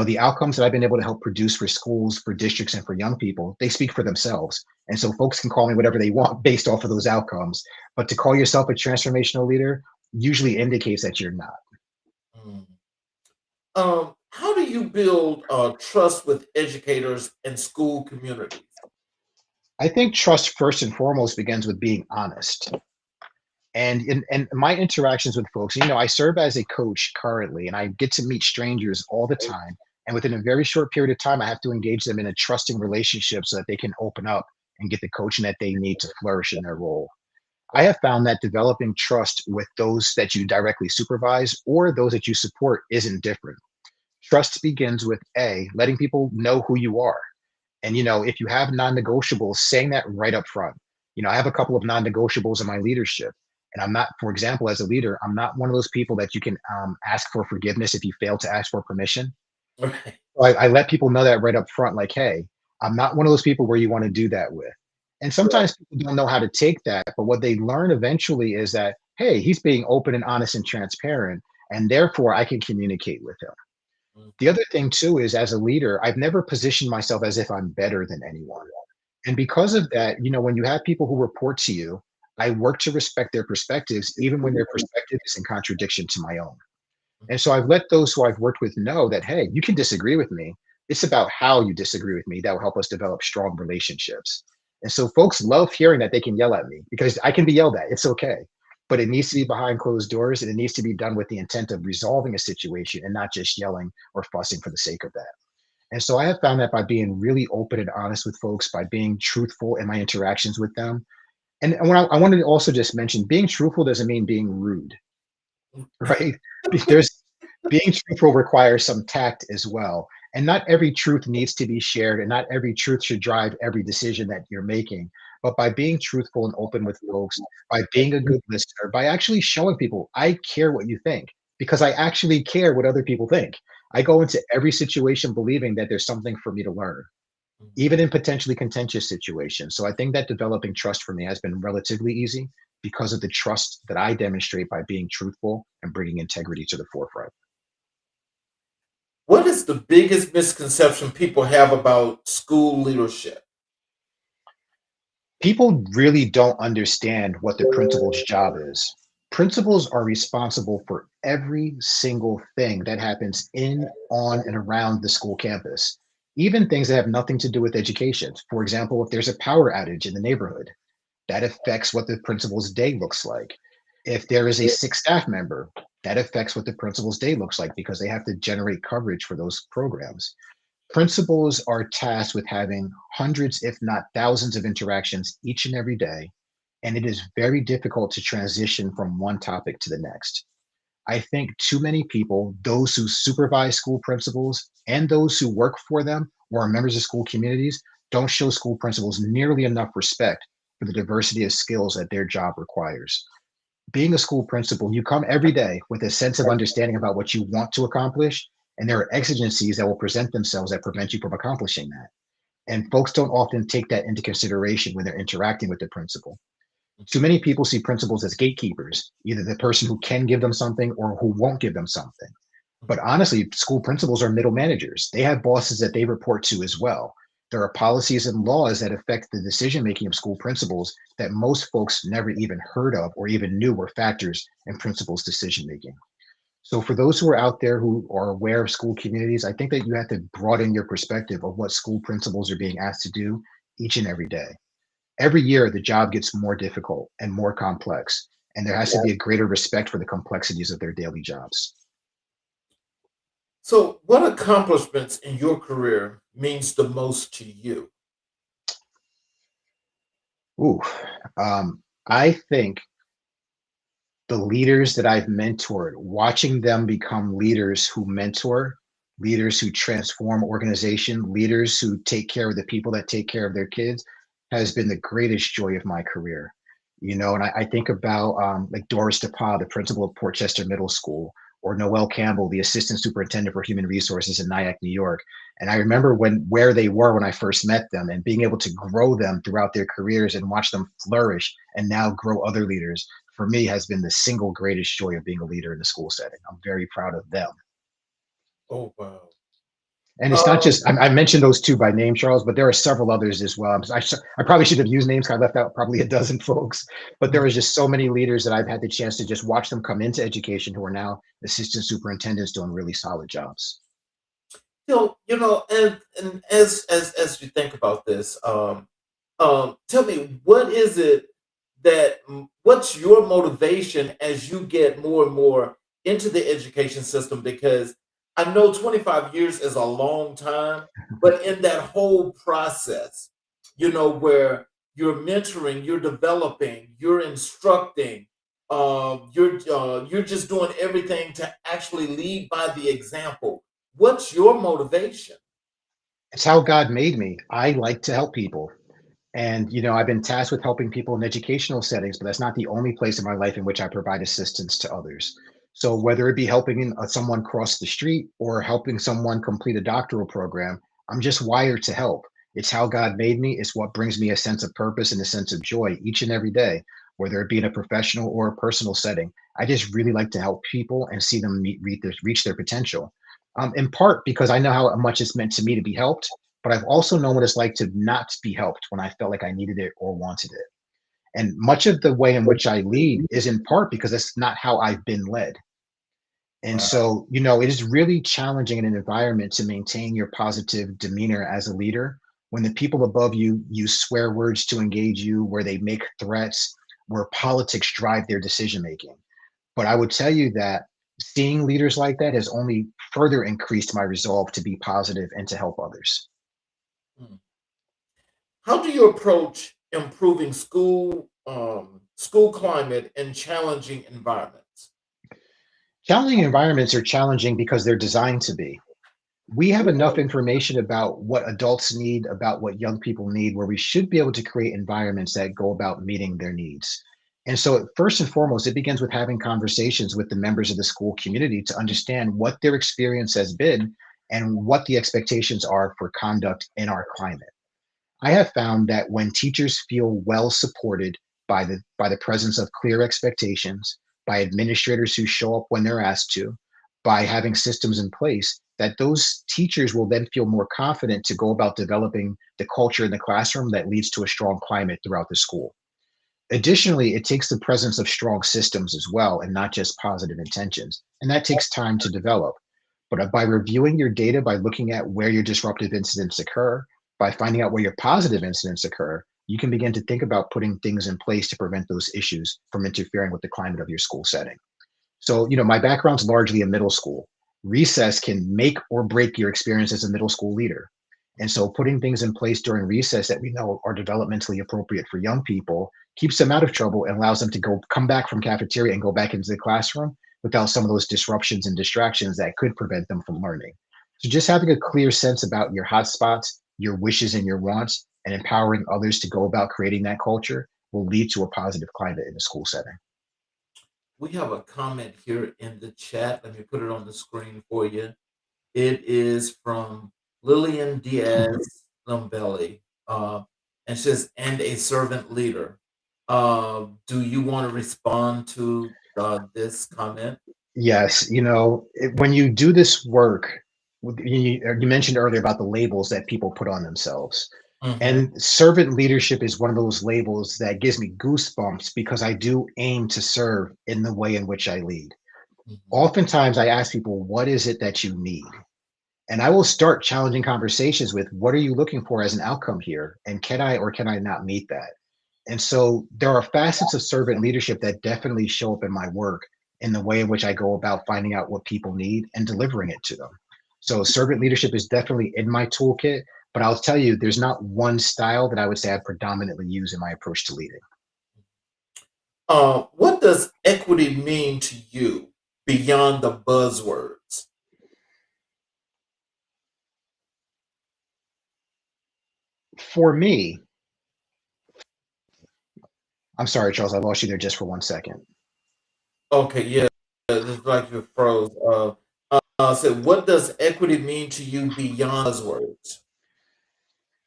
The outcomes that I've been able to help produce for schools, for districts, and for young people, they speak for themselves. And so folks can call me whatever they want based off of those outcomes. But to call yourself a transformational leader usually indicates that you're not. Mm. How do you build trust with educators and school communities? I think trust first and foremost begins with being honest. And in my interactions with folks, I serve as a coach currently, and I get to meet strangers all the time. And within a very short period of time, I have to engage them in a trusting relationship so that they can open up and get the coaching that they need to flourish in their role. I have found that developing trust with those that you directly supervise or those that you support isn't different. Trust begins with letting people know who you are. And if you have non-negotiables, saying that right up front. I have a couple of non-negotiables in my leadership. And I'm not, for example, as a leader, I'm not one of those people that you can ask for forgiveness if you fail to ask for permission. Right. So I let people know that right up front, like, hey, I'm not one of those people where you want to do that with. And Right. sometimes people don't know how to take that. But what they learn eventually is that, hey, he's being open and honest and transparent. And therefore, I can communicate with him. Mm. The other thing, too, is as a leader, I've never positioned myself as if I'm better than anyone. And because of that, when you have people who report to you, I work to respect their perspectives, even when their perspective is in contradiction to my own. And so I've let those who I've worked with know that, hey, you can disagree with me. It's about how you disagree with me that will help us develop strong relationships. And so folks love hearing that they can yell at me because I can be yelled at. It's okay. But it needs to be behind closed doors and it needs to be done with the intent of resolving a situation and not just yelling or fussing for the sake of that. And so I have found that by being really open and honest with folks, by being truthful in my interactions with them. And when I wanted to also just mention being truthful doesn't mean being rude, right? There's being truthful requires some tact as well. And not every truth needs to be shared, and not every truth should drive every decision that you're making. But by being truthful and open with folks, by being a good listener, by actually showing people, I care what you think, because I actually care what other people think. I go into every situation believing that there's something for me to learn, even in potentially contentious situations. So I think that developing trust for me has been relatively easy because of the trust that I demonstrate by being truthful and bringing integrity to the forefront. What is the biggest misconception people have about school leadership? People really don't understand what the principal's job is. Principals are responsible for every single thing that happens in, on, and around the school campus, even things that have nothing to do with education. For example, if there's a power outage in the neighborhood, that affects what the principal's day looks like. If there is a sick staff member, that affects what the principal's day looks like because they have to generate coverage for those programs. Principals are tasked with having hundreds, if not thousands, of interactions each and every day, and it is very difficult to transition from one topic to the next. I think too many people, those who supervise school principals and those who work for them or are members of school communities, don't show school principals nearly enough respect for the diversity of skills that their job requires. Being a school principal, you come every day with a sense of understanding about what you want to accomplish, and there are exigencies that will present themselves that prevent you from accomplishing that. And folks don't often take that into consideration when they're interacting with the principal. Too many people see principals as gatekeepers, either the person who can give them something or who won't give them something. But honestly, school principals are middle managers. They have bosses that they report to as well. There are policies and laws that affect the decision making of school principals that most folks never even heard of or even knew were factors in principals' decision making. So, for those who are out there who are aware of school communities, I think that you have to broaden your perspective of what school principals are being asked to do each and every day. Every year, the job gets more difficult and more complex, and there has to be a greater respect for the complexities of their daily jobs. So, what accomplishments in your career means the most to you? Ooh, I think the leaders that I've mentored, watching them become leaders who mentor, leaders who transform organization, leaders who take care of the people that take care of their kids, has been the greatest joy of my career. And I think about like Doris DePauw, the principal of Portchester Middle School, or Noel Campbell, the assistant superintendent for human resources in Nyack, New York. And I remember where they were when I first met them, and being able to grow them throughout their careers and watch them flourish and now grow other leaders, for me, has been the single greatest joy of being a leader in the school setting. I'm very proud of them. Oh, wow. And it's not Um, just, I mentioned those two by name, Charles, but there are several others as well. I probably should have used names 'cause I left out probably a dozen folks, but there was just so many leaders that I've had the chance to just watch them come into education who are now assistant superintendents doing really solid jobs. and as you think about this, tell me, what is it what's your motivation as you get more and more into the education system? Because I know 25 years is a long time, but in that whole process, where you're mentoring, you're developing, you're instructing, you're just doing everything to actually lead by the example. What's your motivation? It's how God made me. I like to help people. And, I've been tasked with helping people in educational settings, but that's not the only place in my life in which I provide assistance to others. So, whether it be helping someone cross the street or helping someone complete a doctoral program, I'm just wired to help. It's how God made me. It's what brings me a sense of purpose and a sense of joy each and every day, whether it be in a professional or a personal setting. I just really like to help people and see them reach their potential. In part because I know how much it's meant to me to be helped, but I've also known what it's like to not be helped when I felt like I needed it or wanted it. And much of the way in which I lead is in part because that's not how I've been led. And Wow. so, it is really challenging in an environment to maintain your positive demeanor as a leader when the people above you use swear words to engage you, where they make threats, where politics drive their decision making. But I would tell you that seeing leaders like that has only further increased my resolve to be positive and to help others. Hmm. How do you approach improving school climate in challenging environments? Challenging environments are challenging because they're designed to be. We have enough information about what adults need, about what young people need, where we should be able to create environments that go about meeting their needs. And so, first and foremost, it begins with having conversations with the members of the school community to understand what their experience has been and what the expectations are for conduct in our climate. I have found that when teachers feel well supported by the presence of clear expectations, by administrators who show up when they're asked to, by having systems in place, that those teachers will then feel more confident to go about developing the culture in the classroom that leads to a strong climate throughout the school. Additionally, it takes the presence of strong systems as well, and not just positive intentions. And that takes time to develop. But by reviewing your data, by looking at where your disruptive incidents occur, by finding out where your positive incidents occur, you can begin to think about putting things in place to prevent those issues from interfering with the climate of your school setting. So, my background's largely in middle school. Recess can make or break your experience as a middle school leader. And so, putting things in place during recess that we know are developmentally appropriate for young people keeps them out of trouble and allows them to come back from cafeteria and go back into the classroom without some of those disruptions and distractions that could prevent them from learning. So, just having a clear sense about your hotspots, your wishes, and your wants, and empowering others to go about creating that culture will lead to a positive climate in the school setting. We have a comment here in the chat. Let me put it on the screen for you. It is from Lillian Diaz Lumbelli, and says, "And a servant leader." Do you want to respond to this comment? Yes, when you do this work, you mentioned earlier about the labels that people put on themselves. Hmm. And servant leadership is one of those labels that gives me goosebumps because I do aim to serve in the way in which I lead. Hmm. Oftentimes, I ask people, what is it that you need? And I will start challenging conversations with, what are you looking for as an outcome here? And can I or can I not meet that? And so there are facets of servant leadership that definitely show up in my work in the way in which I go about finding out what people need and delivering it to them. So servant leadership is definitely in my toolkit, But I'll tell you, there's not one style that I would say I predominantly use in my approach to leading. What does equity mean to you beyond the buzzwords? For me, I'm sorry, Charles, I lost you there just for 1 second. Okay, yeah, it's like you froze. So what does equity mean to you beyond buzzwords?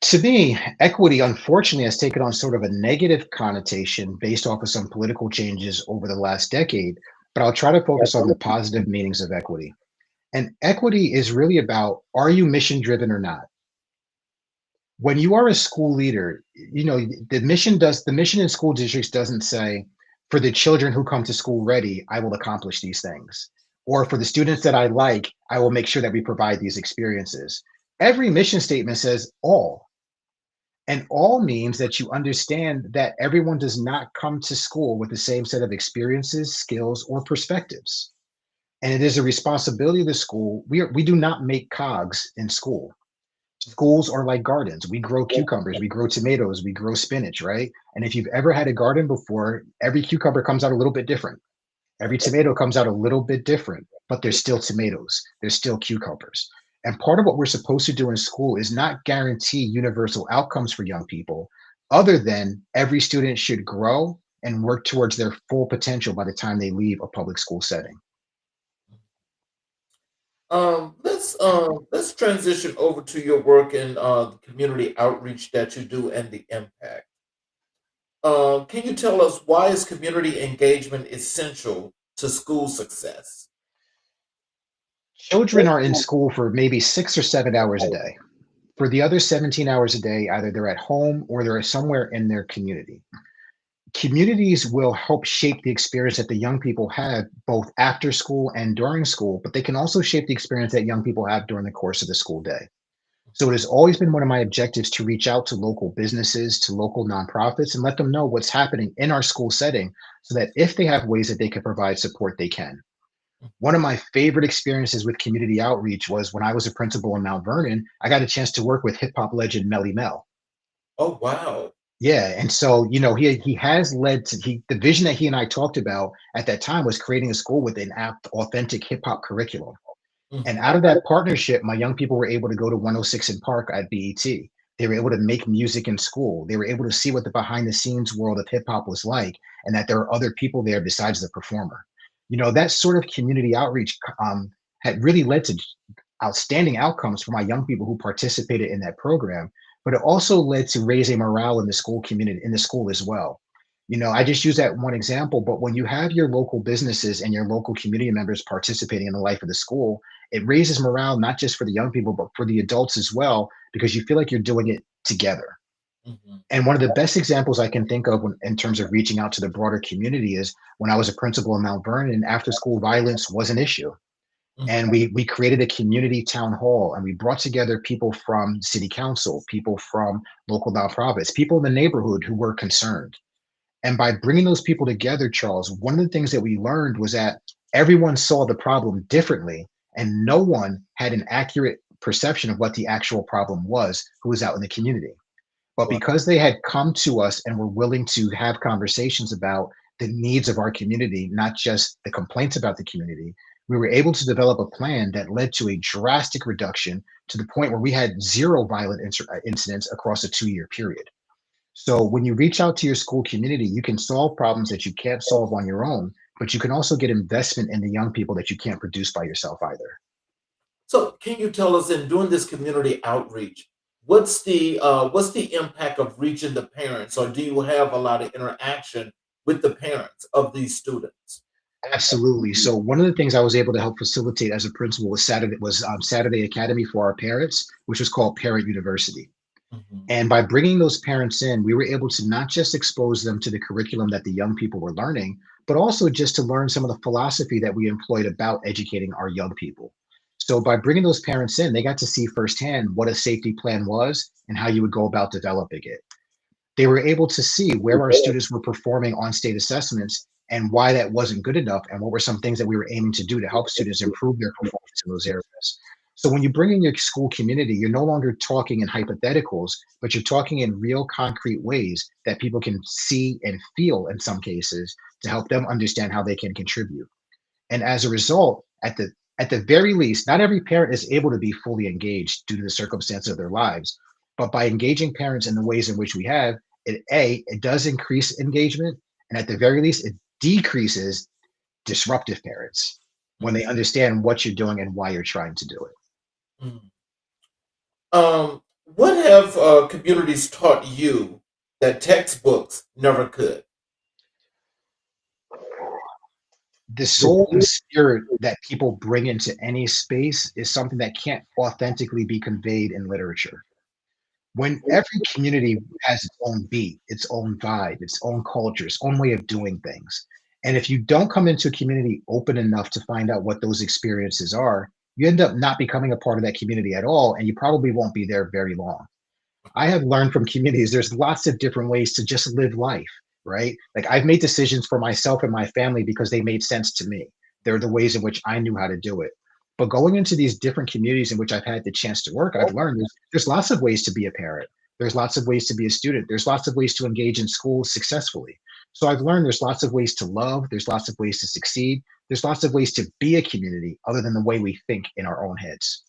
To me, equity unfortunately has taken on sort of a negative connotation based off of some political changes over the last decade, but I'll try to focus on the positive meanings of equity. And equity is really about, are you mission driven or not? When you are a school leader, the mission in school districts doesn't say, for the children who come to school ready, I will accomplish these things. Or for the students that I like, I will make sure that we provide these experiences. Every mission statement says all. And all means that you understand that everyone does not come to school with the same set of experiences, skills, or perspectives. And it is a responsibility of the school. We do not make cogs in school. Schools are like gardens. We grow cucumbers, we grow tomatoes, we grow spinach, right? And if you've ever had a garden before, every cucumber comes out a little bit different. Every tomato comes out a little bit different, but there's still tomatoes, there's still cucumbers. And part of what we're supposed to do in school is not guarantee universal outcomes for young people, other than every student should grow and work towards their full potential by the time they leave a public school setting. Let's transition over to your work in the community outreach that you do and the impact. Can you tell us why is community engagement essential to school success? Children are in school for maybe 6 or 7 hours a day. For the other 17 hours a day, either they're at home or they're somewhere in their community. Communities will help shape the experience that the young people have both after school and during school, but they can also shape the experience that young people have during the course of the school day. So it has always been one of my objectives to reach out to local businesses, to local nonprofits, and let them know what's happening in our school setting so that if they have ways that they can provide support, they can. One of my favorite experiences with community outreach was when I was a principal in Mount Vernon. I got a chance to work with hip hop legend Melly Mel. Oh, wow. Yeah, and so he has led to the vision that he and I talked about at that time was creating a school with an authentic hip hop curriculum. And Mhm. out of that partnership, my young people were able to go to 106 in Park at BET. They were able to make music in school. They were able to see what the behind the scenes world of hip hop was like, and that there are other people there besides the performer. That sort of community outreach had really led to outstanding outcomes for my young people who participated in that program, but it also led to raising morale in the school community, in the school as well. I just use that one example, but when you have your local businesses and your local community members participating in the life of the school, it raises morale not just for the young people, but for the adults as well, because you feel like you're doing it together. Mhm. And one of the best examples I can think of in terms of reaching out to the broader community is when I was a principal in Mount Vernon, after school violence was an issue. And Mhm. we created a community town hall and we brought together people from city council, people from local nonprofits, people in the neighborhood who were concerned. And by bringing those people together, Charles, one of the things that we learned was that everyone saw the problem differently and no one had an accurate perception of what the actual problem was who was out in the community. But Wow. because they had come to us and were willing to have conversations about the needs of our community, not just the complaints about the community, we were able to develop a plan that led to a drastic reduction to the point where we had zero violent incidents across a 2 year period. So when you reach out to your school community, you can solve problems that you can't solve on your own, but you can also get investment in the young people that you can't produce by yourself either. So, can you tell us in doing this community outreach, what's the impact of reaching the parents, or do you have a lot of interaction with the parents of these students? Absolutely. So one of the things I was able to help facilitate as a principal was Saturday Academy for our parents, which was called Parent University. Mhm. And by bringing those parents in, we were able to not just expose them to the curriculum that the young people were learning, but also just to learn some of the philosophy that we employed about educating our young people. So by bringing those parents in, they got to see firsthand what a safety plan was and how you would go about developing it. They were able to see where our students were performing on state assessments and why that wasn't good enough and what were some things that we were aiming to do to help students improve their performance in those areas. So when you bring in your school community, you're no longer talking in hypotheticals, but you're talking in real concrete ways that people can see and feel in some cases to help them understand how they can contribute. And as a result, at the very least, not every parent is able to be fully engaged due to the circumstances of their lives. But by engaging parents in the ways in which we have, it does increase engagement, and at the very least, it decreases disruptive parents when they Mhm. understand what you're doing and why you're trying to do it. Mm. What have communities taught you that textbooks never could? The soul and spirit that people bring into any space is something that can't authentically be conveyed in literature. When every community has its own beat, its own vibe, its own culture, its own way of doing things. And if you don't come into a community open enough to find out what those experiences are, you end up not becoming a part of that community at all, and you probably won't be there very long. I have learned from communities there's lots of different ways to just live life, right? Like I've made decisions for myself and my family because they made sense to me. They're the ways in which I knew how to do it. But going into these different communities in which I've had the chance to work, I've learned there's lots of ways to be a parent. There's lots of ways to be a student. There's lots of ways to engage in school successfully. So I've learned there's lots of ways to love. There's lots of ways to succeed. There's lots of ways to be a community other than the way we think in our own heads.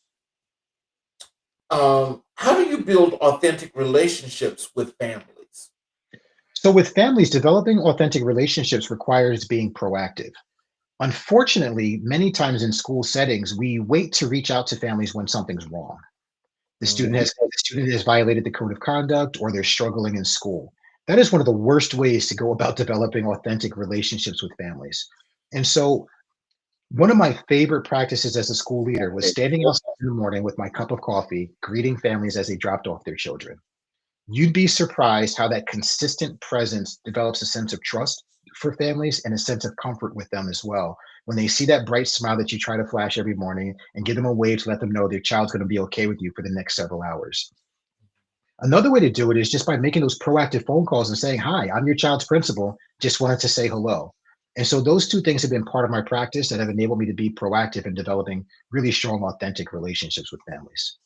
How do you build authentic relationships with families? So with families, developing authentic relationships requires being proactive. Unfortunately, many times in school settings, we wait to reach out to families when something's wrong. Mhm. The student has violated the code of conduct or they're struggling in school. That is one of the worst ways to go about developing authentic relationships with families. And so one of my favorite practices as a school leader was standing outside in the morning with my cup of coffee, greeting families as they dropped off their children. You'd be surprised how that consistent presence develops a sense of trust for families and a sense of comfort with them as well. When they see that bright smile that you try to flash every morning and give them a wave to let them know their child's going to be okay with you for the next several hours. Another way to do it is just by making those proactive phone calls and saying, "Hi, I'm your child's principal. Just wanted to say hello." And so those two things have been part of my practice that have enabled me to be proactive in developing really strong, authentic relationships with families.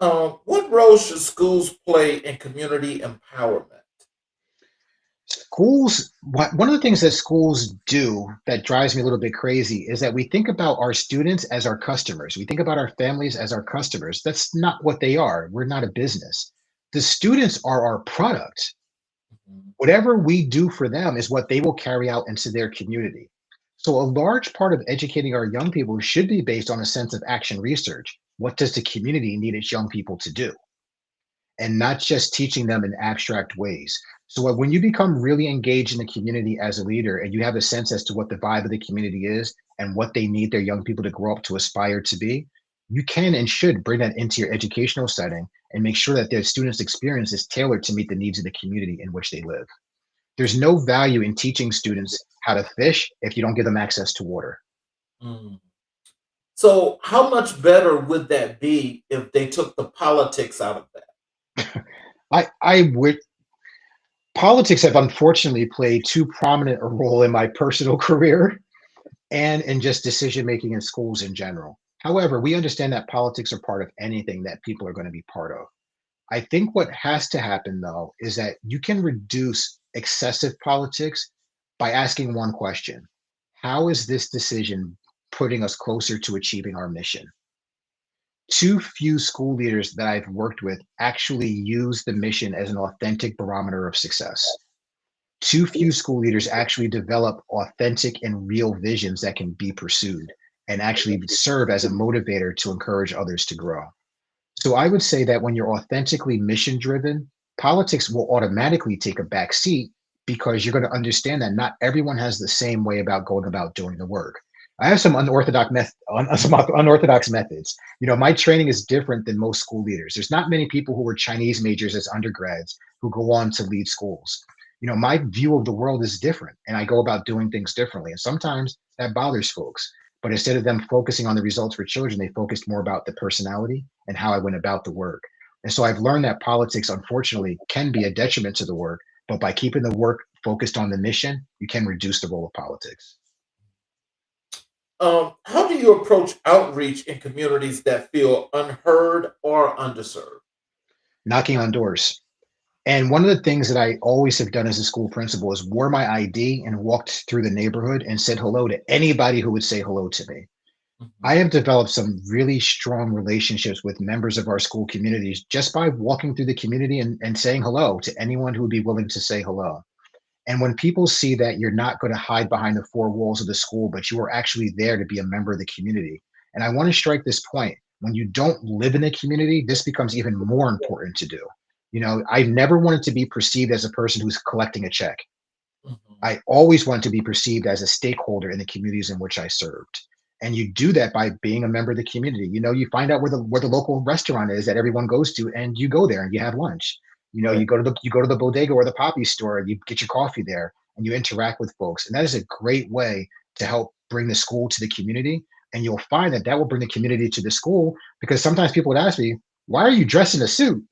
What role should schools play in community empowerment? One of the things that schools do that drives me a little bit crazy is that we think about our students as our customers. We think about our families as our customers. That's not what they are. We're not a business. The students are our product. Mhm. Whatever we do for them is what they will carry out into their community. So, a large part of educating our young people should be based on a sense of action research. What does the community need its young people to do? And not just teaching them in abstract ways. So when you become really engaged in the community as a leader and you have a sense as to what the vibe of the community is and what they need their young people to grow up to aspire to be, you can and should bring that into your educational setting and make sure that their students' experience is tailored to meet the needs of the community in which they live. There's no value in teaching students how to fish if you don't give them access to water. Mm. So, how much better would that be if they took the politics out of that? I would Politics have unfortunately played too prominent a role in my personal career and in just decision making in schools in general. However, we understand that politics are part of anything that people are going to be part of. I think what has to happen, though, is that you can reduce excessive politics by asking one question: how is this decision putting us closer to achieving our mission? Too few school leaders that I've worked with actually use the mission as an authentic barometer of success. Too few school leaders actually develop authentic and real visions that can be pursued and actually serve as a motivator to encourage others to grow. So I would say that when you're authentically mission driven, politics will automatically take a back seat because you're going to understand that not everyone has the same way about going about doing the work. I have some unorthodox methods. My training is different than most school leaders. There's not many people who were Chinese majors as undergrads who go on to lead schools. My view of the world is different, and I go about doing things differently. And sometimes that bothers folks. But instead of them focusing on the results for children, they focused more about the personality and how I went about the work. And so I've learned that politics, unfortunately, can be a detriment to the work, but by keeping the work focused on the mission, you can reduce the role of politics. How do you approach outreach in communities that feel unheard or underserved? Knocking on doors. And one of the things that I always have done as a school principal is wore my ID and walked through the neighborhood and said hello to anybody who would say hello to me. I Mhm. have developed some really strong relationships with members of our school communities just by walking through the community and saying hello to anyone who would be willing to say hello. And when people see that you're not going to hide behind the four walls of the school, but you are actually there to be a member of the community. And I want to strike this point: when you don't live in the community, this becomes even more important to do. I never wanted to be perceived as a person who's collecting a check. Mhm. I always want to be perceived as a stakeholder in the communities in which I served. And you do that by being a member of the community. You find out where the local restaurant is that everyone goes to, and you go there and you have lunch. Right. You go to the bodega or the poppy store, and you get your coffee there, and you interact with folks. And that is a great way to help bring the school to the community. And you'll find that that will bring the community to the school, because sometimes people would ask me, "Why are you dressed in a suit?"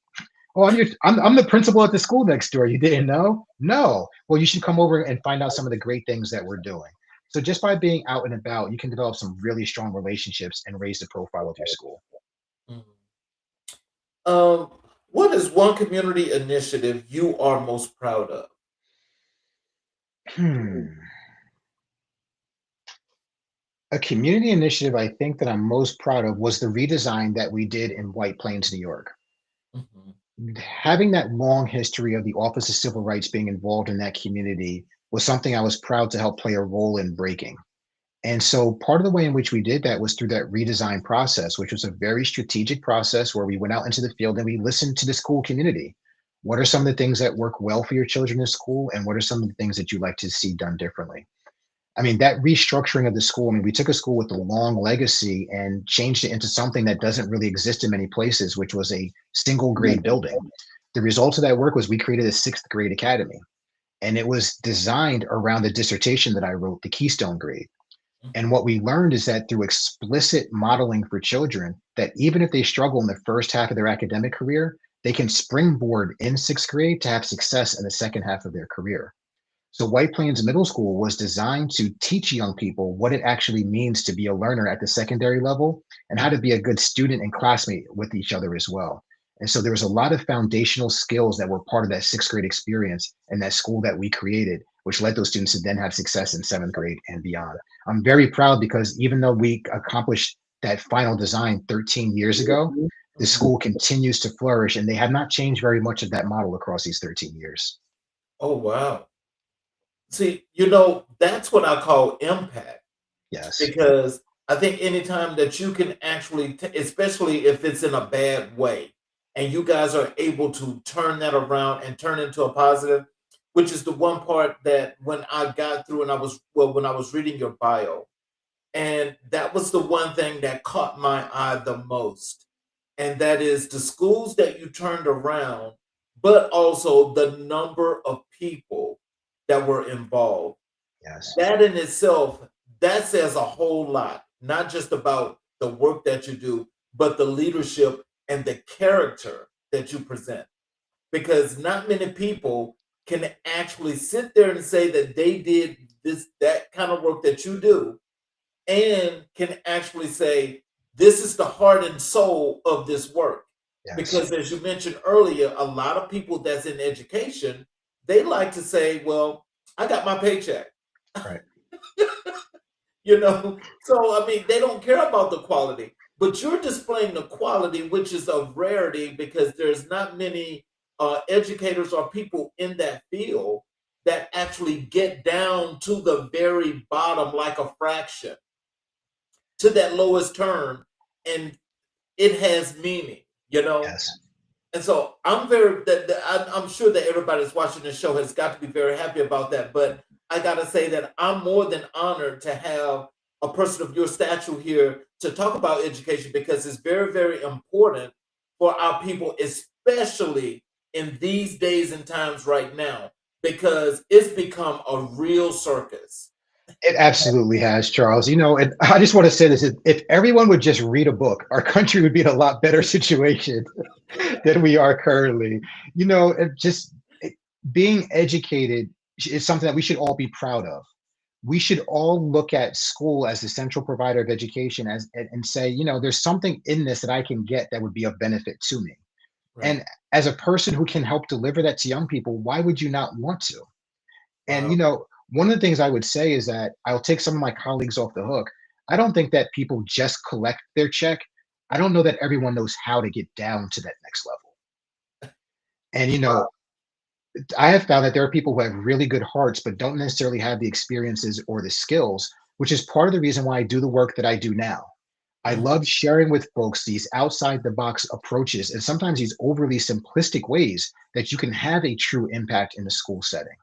Oh, I'm the principal at the school next door. You didn't know? No. Well, you should come over and find out some of the great things that we're doing. So just by being out and about, you can develop some really strong relationships and raise the profile of your school. Mhm. Um, what is one community initiative you are most proud of? Hmm. A community initiative I think that I'm most proud of was the redesign that we did in White Plains, New York. Mhm. Having that long history of the Office of Civil Rights being involved in that community was something I was proud to help play a role in breaking. And so part of the way in which we did that was through that redesign process, which was a very strategic process where we went out into the field and we listened to the school community. What are some of the things that work well for your children in school? And what are some of the things that you'd like to see done differently? I mean, that restructuring of the school, I mean, we took a school with a long legacy and changed it into something that doesn't really exist in many places, which was a single grade building. The result of that work was we created a sixth grade academy, and it was designed around the dissertation that I wrote, the Keystone Grade. And Mhm. what we learned is that through explicit modeling for children, that even if they struggle in the first half of their academic career, they can springboard in sixth grade to have success in the second half of their career. So White Plains Middle School was designed to teach young people what it actually means to be a learner at the secondary level and how to be a good student and classmate with each other as well. And so there was a lot of foundational skills that were part of that sixth grade experience in that school that we created, which led those students to then have success in seventh grade and beyond. I'm very proud because even though we accomplished that final design 13 years ago, the Mhm. school continues to flourish, and they have not changed very much of that model across these 13 years. Oh, wow. See, that's what I call impact. Yes. Because I think anytime that you can actually, especially if it's in a bad way, and you guys are able to turn that around and turn into a positive, which is the one part that when I got through and when I was reading your bio, and that was the one thing that caught my eye the most. And that is the schools that you turned around, but also the number of people that were involved. Yes. That in itself, that says a whole lot, not just about the work that you do, but the leadership and the character that you present. Because not many people can actually sit there and say that they did that kind of work that you do, and can actually say, this is the heart and soul of this work. Yes. Because as you mentioned earlier, a lot of people that's in education, they like to say, well, I got my paycheck. Right. So I mean, they don't care about the quality, but you're displaying the quality, which is a rarity because there's not many educators or people in that field that actually get down to the very bottom, like a fraction, to that lowest term, and it has meaning. Yes. And so I'm very I'm sure that everybody that's watching this show has got to be very happy about that. But I gotta say that I'm more than honored to have a person of your stature here to talk about education because it's very, very important for our people, especially in these days and times right now, because it's become a real circus. It absolutely has, Charles. And I just want to say this: if everyone would just read a book, our country would be in a lot better situation than we are currently. It just being educated is something that we should all be proud of. we should all look at school as the central provider of education and say, there's something in this that I can get that would be of benefit to me. Right. And as a person who can help deliver that to young people, why would you not want to? And Wow. one of the things I would say is that I'll take some of my colleagues off the hook. I don't think that people just collect their check. I don't know that everyone knows how to get down to that next level. And Wow. I have found that there are people who have really good hearts, but don't necessarily have the experiences or the skills, which is part of the reason why I do the work that I do now. I Mhm, love sharing with folks these outside the box approaches and sometimes these overly simplistic ways that you can have a true impact in a school setting.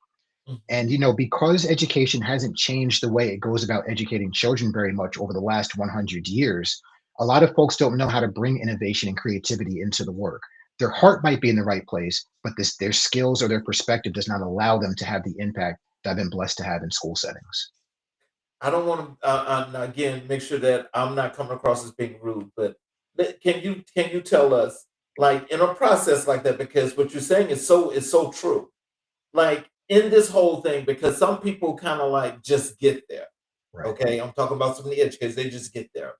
mhm. And because education hasn't changed the way it goes about educating children very much over the last 100 years, a lot of folks don't know how to bring innovation and creativity into the work. Their heart might be in the right place, but their skills or their perspective does not allow them to have the impact that I've been blessed to have in school settings. I don't want to again make sure that I'm not coming across as being rude, but can you tell us, like, in a process like that, because what you're saying is so true. Like, in this whole thing, because some people kind of like just get there. Right. Okay, I'm talking about some of the educators; they just get there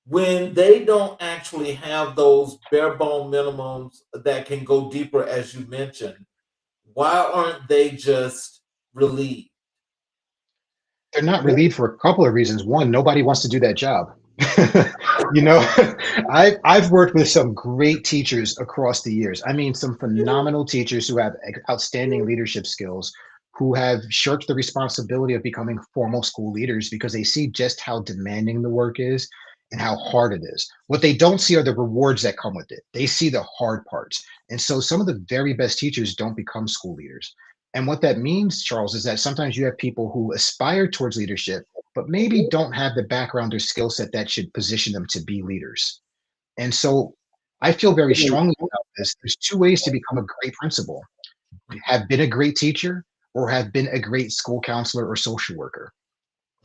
when they don't actually have those bare bone minimums that can go deeper, as you mentioned. Why aren't they just relieved? They're not What? relieved for a couple of reasons. One, nobody wants to do that job. you know, I've worked with some great teachers across the years. I mean, some phenomenal teachers who have outstanding leadership skills, who have shirked the responsibility of becoming formal school leaders because they see just how demanding the work is and how hard it is. What they don't see are the rewards that come with it. They see the hard parts. And so some of the very best teachers don't become school leaders. And what that means, Charles, is that sometimes you have people who aspire towards leadership, but maybe don't have the background or skill set that should position them to be leaders. And so I feel very strongly about this. There's two ways to become a great principal: have been a great teacher or have been a great school counselor or social worker.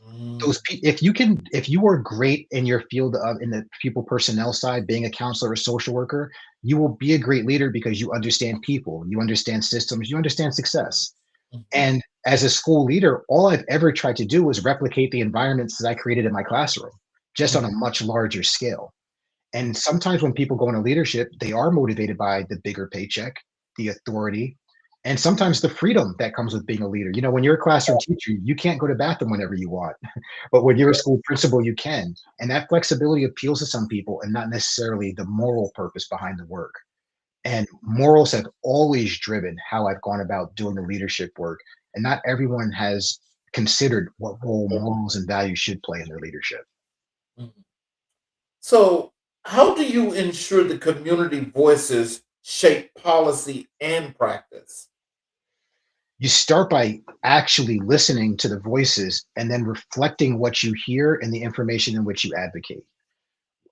Mm, If you are great in your field of in the people personnel side, being a counselor or social worker, you will be a great leader because you understand people, you understand systems, you understand success. mhm, And as a school leader, all I've ever tried to do was replicate the environments that I created in my classroom, just on mhm, a much larger scale. mhm, And sometimes when people go into leadership, they are motivated by the bigger paycheck, the authority, and sometimes the freedom that comes with being a leader. When you're a classroom teacher, you can't go to bathroom whenever you want. But when you're a school principal, you can. And that flexibility appeals to some people and not necessarily the moral purpose behind the work. And morals have always driven how I've gone about doing the leadership work. And not everyone has considered what role morals and values should play in their leadership. mhm. So, how do you ensure the community voices shape policy and practice? You start by actually listening to the voices and then reflecting what you hear and the information in which you advocate.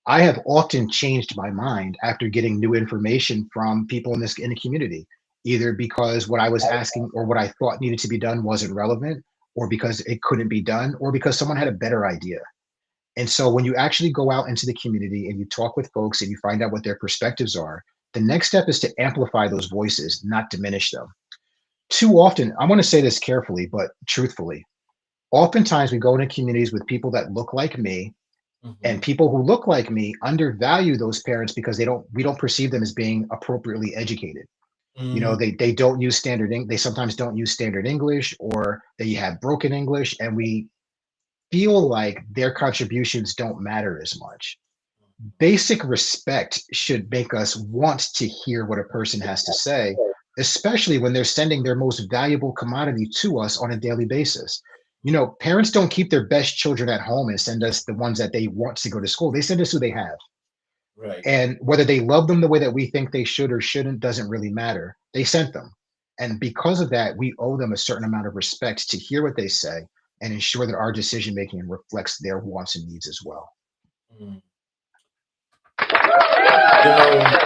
I have often changed my mind after getting new information from people in the community, either because what I was asking or what I thought needed to be done wasn't relevant, or because it couldn't be done, or because someone had a better idea. And so when you actually go out into the community and you talk with folks and you find out what their perspectives are, the next step is to amplify those voices, not diminish them. Too often, I want to say this carefully, but truthfully, oftentimes we go into communities with people that look like me, and Mhm, people who look like me undervalue those parents because we don't perceive them as being appropriately educated. mm, They don't use they sometimes don't use standard English, or they have broken English, and we feel like their contributions don't matter as much. Basic respect should make us want to hear what a person has to say, especially when they're sending their most valuable commodity to us on a daily basis. Parents don't keep their best children at home and send us the ones that they want to go to school. They send us who they have. right. And whether they love them the way that we think they should or shouldn't doesn't really matter. They sent them. And because of that, we owe them a certain amount of respect to hear what they say and ensure that our decision making reflects their wants and needs as well. Mm. You know,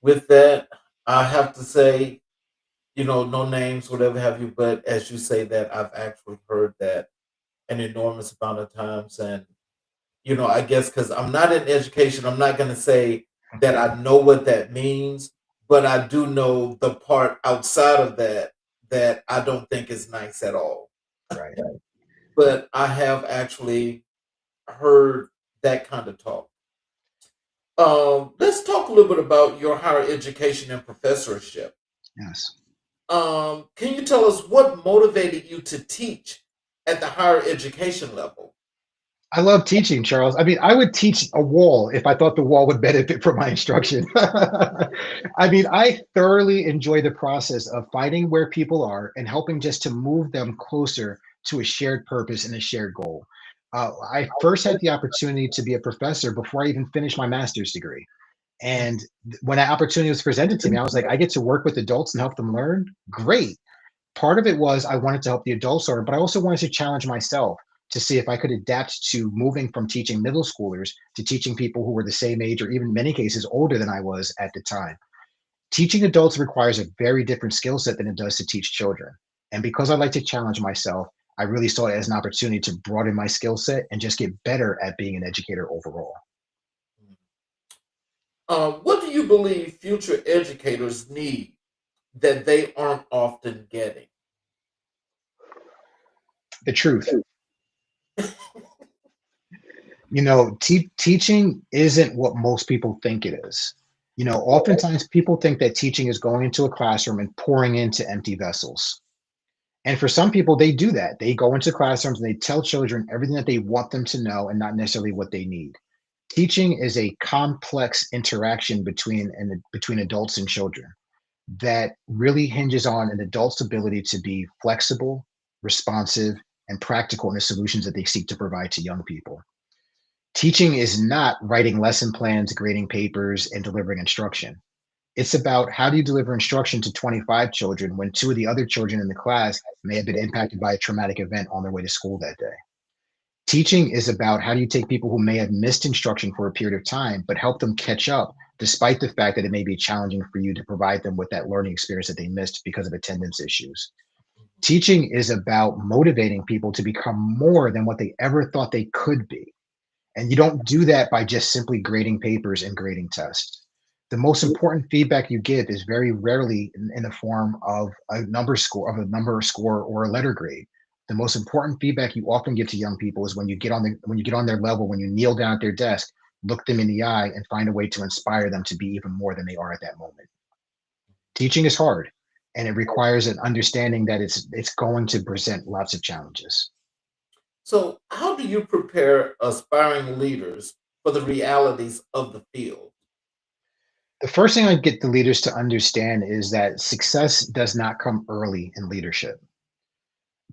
with that, I have to say, no names, whatever have you, but as you say that, I've actually heard that an enormous amount of times. And, I guess because I'm not in education, I'm not going to say that I know what that means, but I do know the part outside of that that I don't think is nice at all. Right. But I have actually heard that kind of talk. Let's talk a little bit about your higher education and professorship. Yes. Can you tell us what motivated you to teach at the higher education level? I love teaching, Charles. I mean, I would teach a wall if I thought the wall would benefit from my instruction. I mean, I thoroughly enjoy the process of finding where people are and helping just to move them closer to a shared purpose and a shared goal. I first had the opportunity to be a professor before I even finished my master's degree. Mm. And when that opportunity was presented to me, I was like, I get to work with adults and help them learn. Great. Part of it was I wanted to help the adults learn, but I also wanted to challenge myself to see if I could adapt to moving from teaching middle schoolers to teaching people who were the same age or even in many cases older than I was at the time. Teaching adults requires a very different skill set than it does to teach children. And because I like to challenge myself, I really saw it as an opportunity to broaden my skill set and just get better at being an educator overall. What do you believe future educators need that they aren't often getting? The truth. Teaching isn't what most people think it is. Oftentimes people think that teaching is going into a classroom and pouring into empty vessels. And for some people, they do that. They go into classrooms and they tell children everything that they want them to know and not necessarily what they need. Teaching is a complex interaction between adults and children that really hinges on an adult's ability to be flexible, responsive, and practical in the solutions that they seek to provide to young people. Teaching is not writing lesson plans, grading papers, and delivering instruction. It's about how do you deliver instruction to 25 children when two of the other children in the class may have been impacted by a traumatic event on their way to school that day. Teaching is about how do you take people who may have missed instruction for a period of time, but help them catch up, despite the fact that it may be challenging for you to provide them with that learning experience that they missed because of attendance issues. Teaching is about motivating people to become more than what they ever thought they could be. And you don't do that by just simply grading papers and grading tests. The most important feedback you give is very rarely in the form of a number score or a letter grade. The most important feedback you often give to young people is when you get on their level, when you kneel down at their desk, look them in the eye and find a way to inspire them to be even more than they are at that moment. Teaching is hard and it requires an understanding that it's going to present lots of challenges. So, how do you prepare aspiring leaders for the realities of the field? The first thing I get the leaders to understand is that success does not come early in leadership.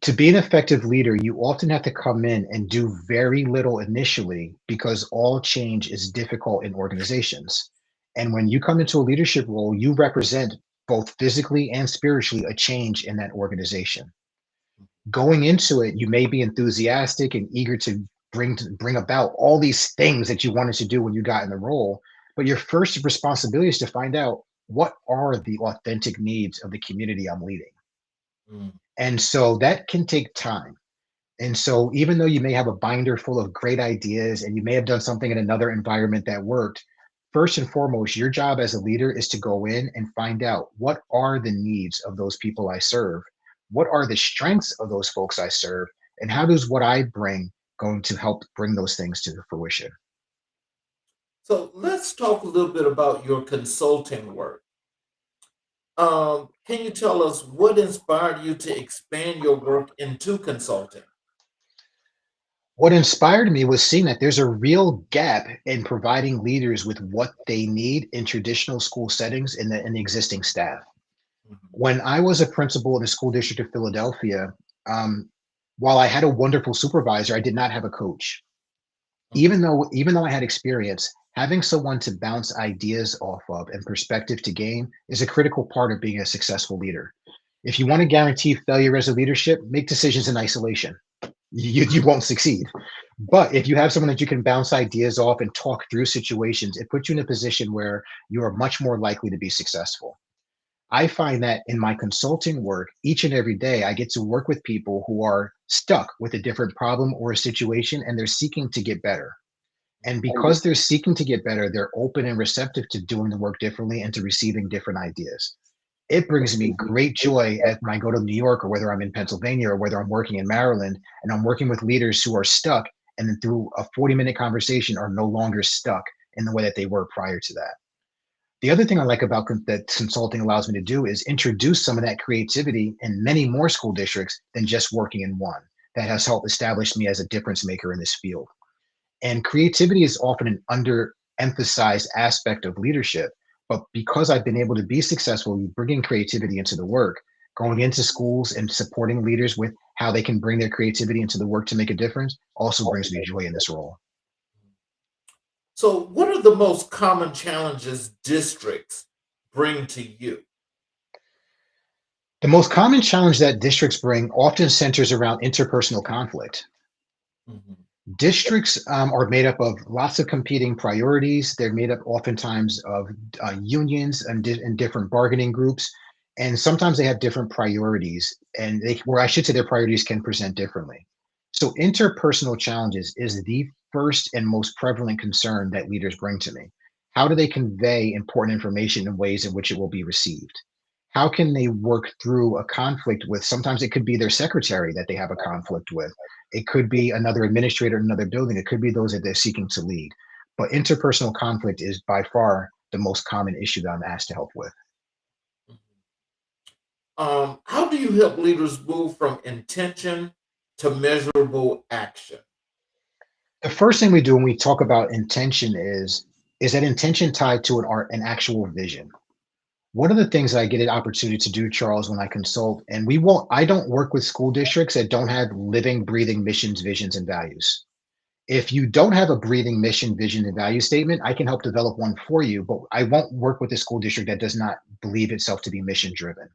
To be an effective leader, you often have to come in and do very little initially because all change is difficult in organizations. And when you come into a leadership role, you represent both physically and spiritually a change in that organization. Going into it, you may be enthusiastic and eager to bring about all these things that you wanted to do when you got in the role, but your first responsibility is to find out what are the authentic needs of the community I'm leading. Mm. And so that can take time. And so even though you may have a binder full of great ideas and you may have done something in another environment that worked, first and foremost, your job as a leader is to go in and find out what are the needs of those people I serve? What are the strengths of those folks I serve? And how does what I bring going to help bring those things to fruition? So, let's talk a little bit about your consulting work. Can you tell us what inspired you to expand your work into consulting? What inspired me was seeing that there's a real gap in providing leaders with what they need in traditional school settings in the existing staff. Mhm. When I was a principal in the school district of Philadelphia, um, while I had a wonderful supervisor, I did not have a coach. Mhm. Even though I had experience, having someone to bounce ideas off of and perspective to gain is a critical part of being a successful leader. If you want to guarantee failure as a leadership, make decisions in isolation. You won't succeed. But if you have someone that you can bounce ideas off and talk through situations, it puts you in a position where you are much more likely to be successful. I find that in my consulting work, each and every day, I get to work with people who are stuck with a different problem or a situation and they're seeking to get better. And because they're seeking to get better, they're open and receptive to doing the work differently and to receiving different ideas. It brings me great joy when I go to New York or whether I'm in Pennsylvania or whether I'm working in Maryland and I'm working with leaders who are stuck and then through a 40-minute conversation are no longer stuck in the way that they were prior to that. The other thing I like about that consulting allows me to do is introduce some of that creativity in many more school districts than just working in one. That has helped establish me as a difference maker in this field. And creativity is often an underemphasized aspect of leadership. But because I've been able to be successful in bringing creativity into the work, going into schools and supporting leaders with how they can bring their creativity into the work to make a difference also brings me joy in this role. So, what are the most common challenges districts bring to you? The most common challenge that districts bring often centers around interpersonal conflict. Mhm. Districts are made up of lots of competing priorities. They're made up oftentimes of unions and different bargaining groups, and sometimes they have different priorities. And where I should say their priorities can present differently. So interpersonal challenges is the first and most prevalent concern that leaders bring to me. How do they convey important information in ways in which it will be received? How can they work through a conflict with? Sometimes it could be their secretary that they have a conflict with. It could be another administrator in another building. It could be those that they're seeking to lead. But interpersonal conflict is by far the most common issue that I'm asked to help with. How do you help leaders move from intention to measurable action? The first thing we do when we talk about intention is that intention tied to an actual vision. One of the things that I get an opportunity to do, Charles, when I consult, and I don't work with school districts that don't have living, breathing missions, visions, and values. If you don't have a breathing mission, vision, and value statement, I can help develop one for you, but I won't work with a school district that does not believe itself to be mission driven.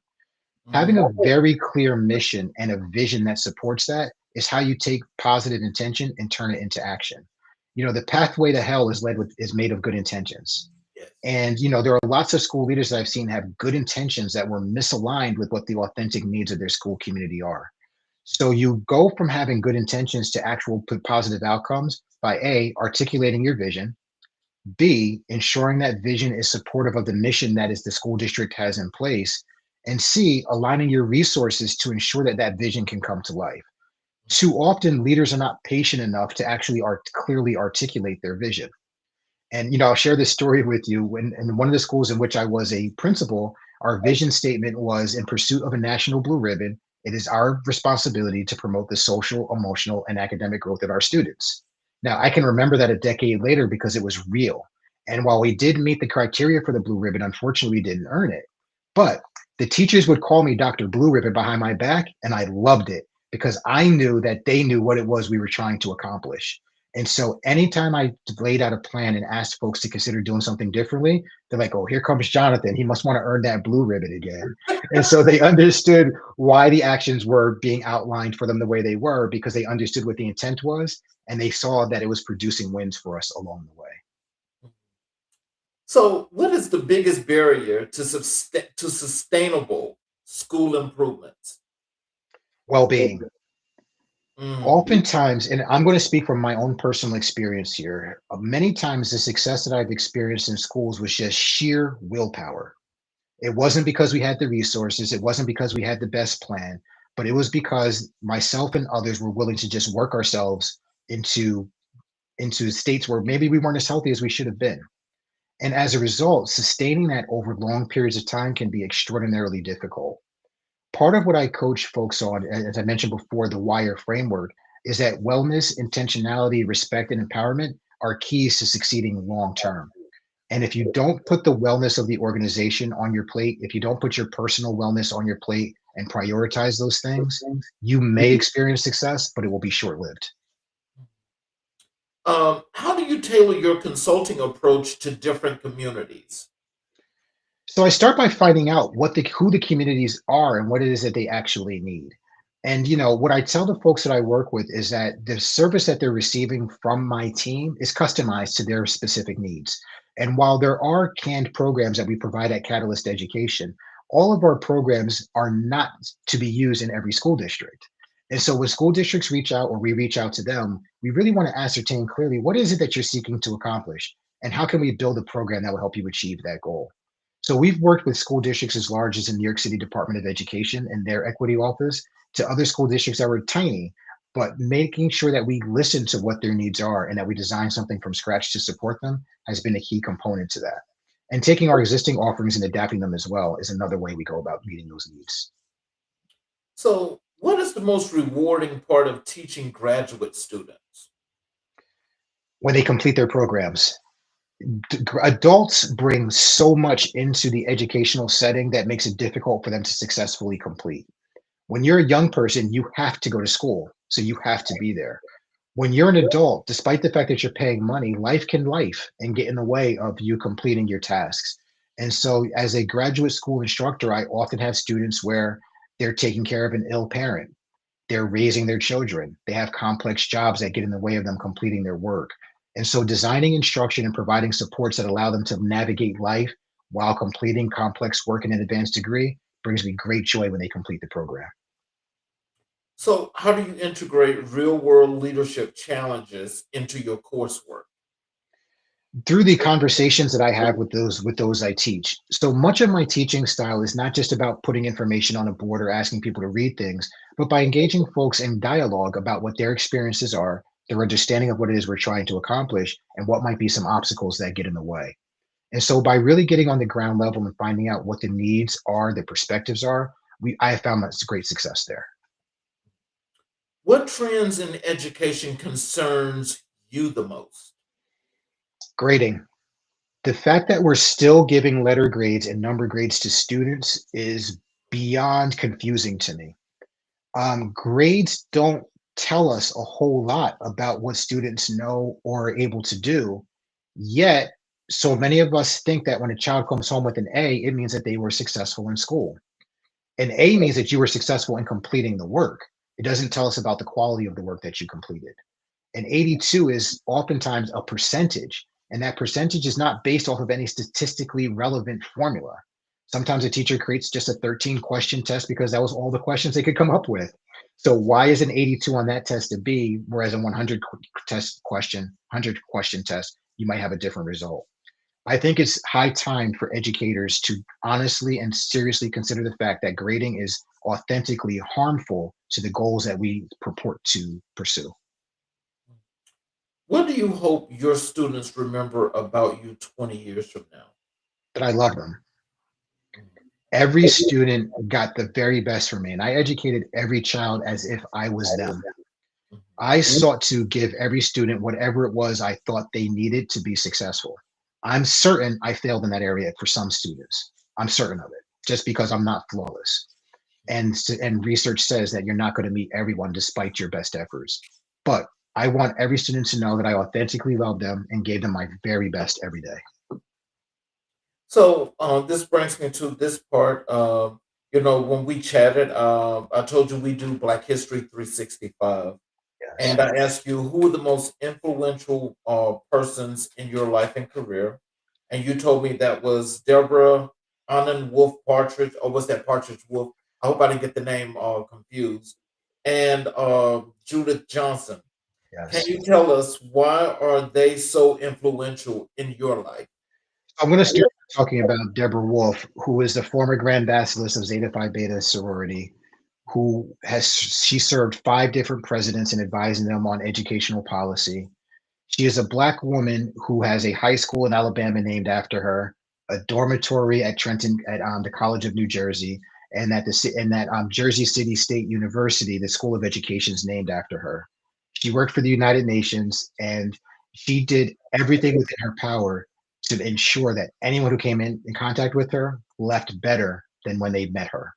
Having Mm, a very clear mission and a vision that supports that is how you take positive intention and turn it into action. The pathway to hell is made of good intentions. yes. And there are lots of school leaders that I've seen have good intentions that were misaligned with what the authentic needs of their school community are. So you go from having good intentions to actual positive outcomes by A, articulating your vision, B, ensuring that vision is supportive of the mission that is the school district has in place, and C, aligning your resources to ensure that that vision can come to life. Too often, leaders are not patient enough to actually clearly articulate their vision. And I'll share this story with you. When in one of the schools in which I was a principal, our vision statement was in pursuit of a national blue ribbon. It is our responsibility to promote the social, emotional, and academic growth of our students. Now, I can remember that a decade later because it was real. And while we did meet the criteria for the blue ribbon, unfortunately, we didn't earn it. But the teachers would call me Dr. Blue Ribbon behind my back, and I loved it because I knew that they knew what it was we were trying to accomplish. And so anytime I laid out a plan and asked folks to consider doing something differently, they're like, oh, here comes Jonathan. He must want to earn that blue ribbon again. And so they understood why the actions were being outlined for them the way they were because they understood what the intent was and they saw that it was producing wins for us along the way. So, what is the biggest barrier to sustainable school improvements? Well being. Mm, Oftentimes, and I'm going to speak from my own personal experience here, many times the success that I've experienced in schools was just sheer willpower. It wasn't because we had the resources, it wasn't because we had the best plan, but it was because myself and others were willing to just work ourselves into states where maybe we weren't as healthy as we should have been. And as a result, sustaining that over long periods of time can be extraordinarily difficult. Part of what I coach folks on, as I mentioned before, the WIRE framework, is that wellness, intentionality, respect, and empowerment are keys to succeeding long term. And if you don't put the wellness of the organization on your plate, if you don't put your personal wellness on your plate and prioritize those things, you may experience success, but it will be short lived. how do you tailor your consulting approach to different communities? So I start by finding out who the communities are and what it is that they actually need. And what I tell the folks that I work with is that the service that they're receiving from my team is customized to their specific needs. And while there are canned programs that we provide at Catalyst Education, all of our programs are not to be used in every school district. And so when school districts reach out or we reach out to them, we really want to ascertain clearly what is it that you're seeking to accomplish and how can we build a program that will help you achieve that goal. So we've worked with school districts as large as the New York City Department of Education and their equity office to other school districts that were tiny, but making sure that we listen to what their needs are and that we design something from scratch to support them has been a key component to that. And taking our existing offerings and adapting them as well is another way we go about meeting those needs. So, what is the most rewarding part of teaching graduate students? When they complete their programs, adults bring so much into the educational setting that makes it difficult for them to successfully complete. When you're a young person, you have to go to school, so you have to be there. When you're an adult, despite the fact that you're paying money, life can life and get in the way of you completing your tasks. And so, as a graduate school instructor, I often have students where they're taking care of an ill parent, they're raising their children, they have complex jobs that get in the way of them completing their work. And so, designing instruction and providing supports that allow them to navigate life while completing complex work in an advanced degree brings me great joy when they complete the program. So, how do you integrate real world leadership challenges into your coursework? Through the conversations that I have with those I teach. So much of my teaching style is not just about putting information on a board or asking people to read things, but by engaging folks in dialogue about what their experiences are, their understanding of what it is we're trying to accomplish, and what might be some obstacles that get in the way. And so by really getting on the ground level and finding out what the needs are, the perspectives are, I have found that's great success there. What trends in education concerns you the most? Grading. The fact that we're still giving letter grades and number grades to students is beyond confusing to me. Grades don't tell us a whole lot about what students know or are able to do. Yet, so many of us think that when a child comes home with an A, it means that they were successful in school. An A means that you were successful in completing the work. It doesn't tell us about the quality of the work that you completed. And 82 is oftentimes a percentage, and that percentage is not based off of any statistically relevant formula. Sometimes a teacher creates just a 13 question test because that was all the questions they could come up with. So why is an 82 on that test a B, whereas a 100 question test, you might have a different result? I think it's high time for educators to honestly and seriously consider the fact that grading is authentically harmful to the goals that we purport to pursue. What do you hope your students remember about you 20 years from now? That I love them. Every student got the very best from me, and I educated every child as if I was them. Mhm. I sought to give every student whatever it was I thought they needed to be successful. I'm certain I failed in that area for some students. I'm certain of it, just because I'm not flawless. And research says that you're not going to meet everyone despite your best efforts. But I want every student to know that I authentically loved them and gave them my very best every day. So this brings me to this part. When we chatted, I told you we do Black History 365. Yes. And I asked you who were the most influential persons in your life and career. And you told me that was Deborah Annan Wolf Partridge, or was that Partridge Wolf? I hope I didn't get the name confused. And Judith Johnson. Can Yes. you tell us why are they so influential in your life? I'm going to start talking about Deborah Wolf, who is the former Grand Basilisk of Zeta Phi Beta sorority, who has she served 5 different presidents in advising them on educational policy. She is a Black woman who has a high school in Alabama named after her, a dormitory at Trenton at the College of New Jersey, and that Jersey City State University, the School of Education, is named after her. She worked for the United Nations, and she did everything within her power to ensure that anyone who came in contact with her left better than when they met her.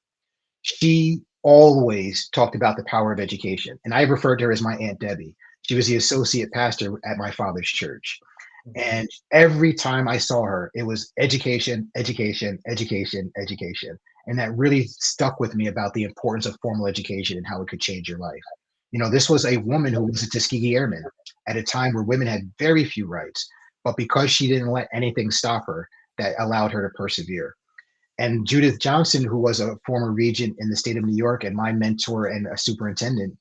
She always talked about the power of education, and I referred to her as my Aunt Debbie. She was the associate pastor at my father's church. Mhm. And every time I saw her, it was education, education, education, education. And that really stuck with me about the importance of formal education and how it could change your life. This was a woman who was a Tuskegee Airman at a time where women had very few rights, but because she didn't let anything stop her, that allowed her to persevere. And Judith Johnson, who was a former regent in the state of New York and my mentor and a superintendent,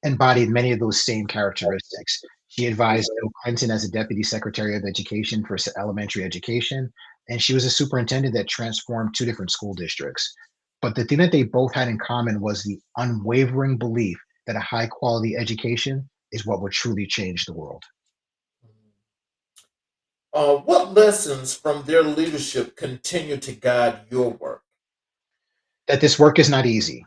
embodied many of those same characteristics. She advised Bill Clinton as a deputy secretary of education for elementary education. and she was a superintendent that transformed two different school districts. But the thing that they both had in common was the unwavering belief that a high quality education is what would truly change the world. What lessons from their leadership continue to guide your work? That this work is not easy.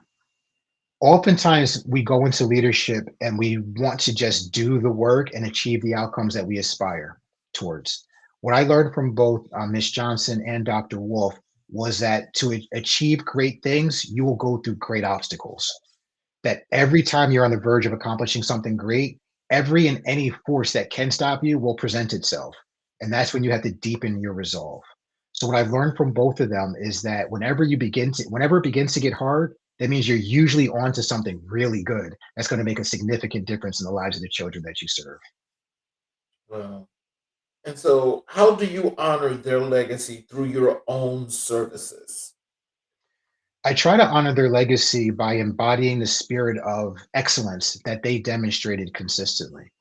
Oftentimes, we go into leadership and we want to just do the work and achieve the outcomes that we aspire towards. What I learned from both Ms. Johnson and Dr. Wolf was that to achieve great things, you will go through great obstacles. That every time you're on the verge of accomplishing something great, every and any force that can stop you will present itself. And that's when you have to deepen your resolve. So what I've learned from both of them is that whenever it begins to get hard, that means you're usually on to something really good that's going to make a significant difference in the lives of the children that you serve. Well, and so, how do you honor their legacy through your own services? I try to honor their legacy by embodying the spirit of excellence that they demonstrated consistently.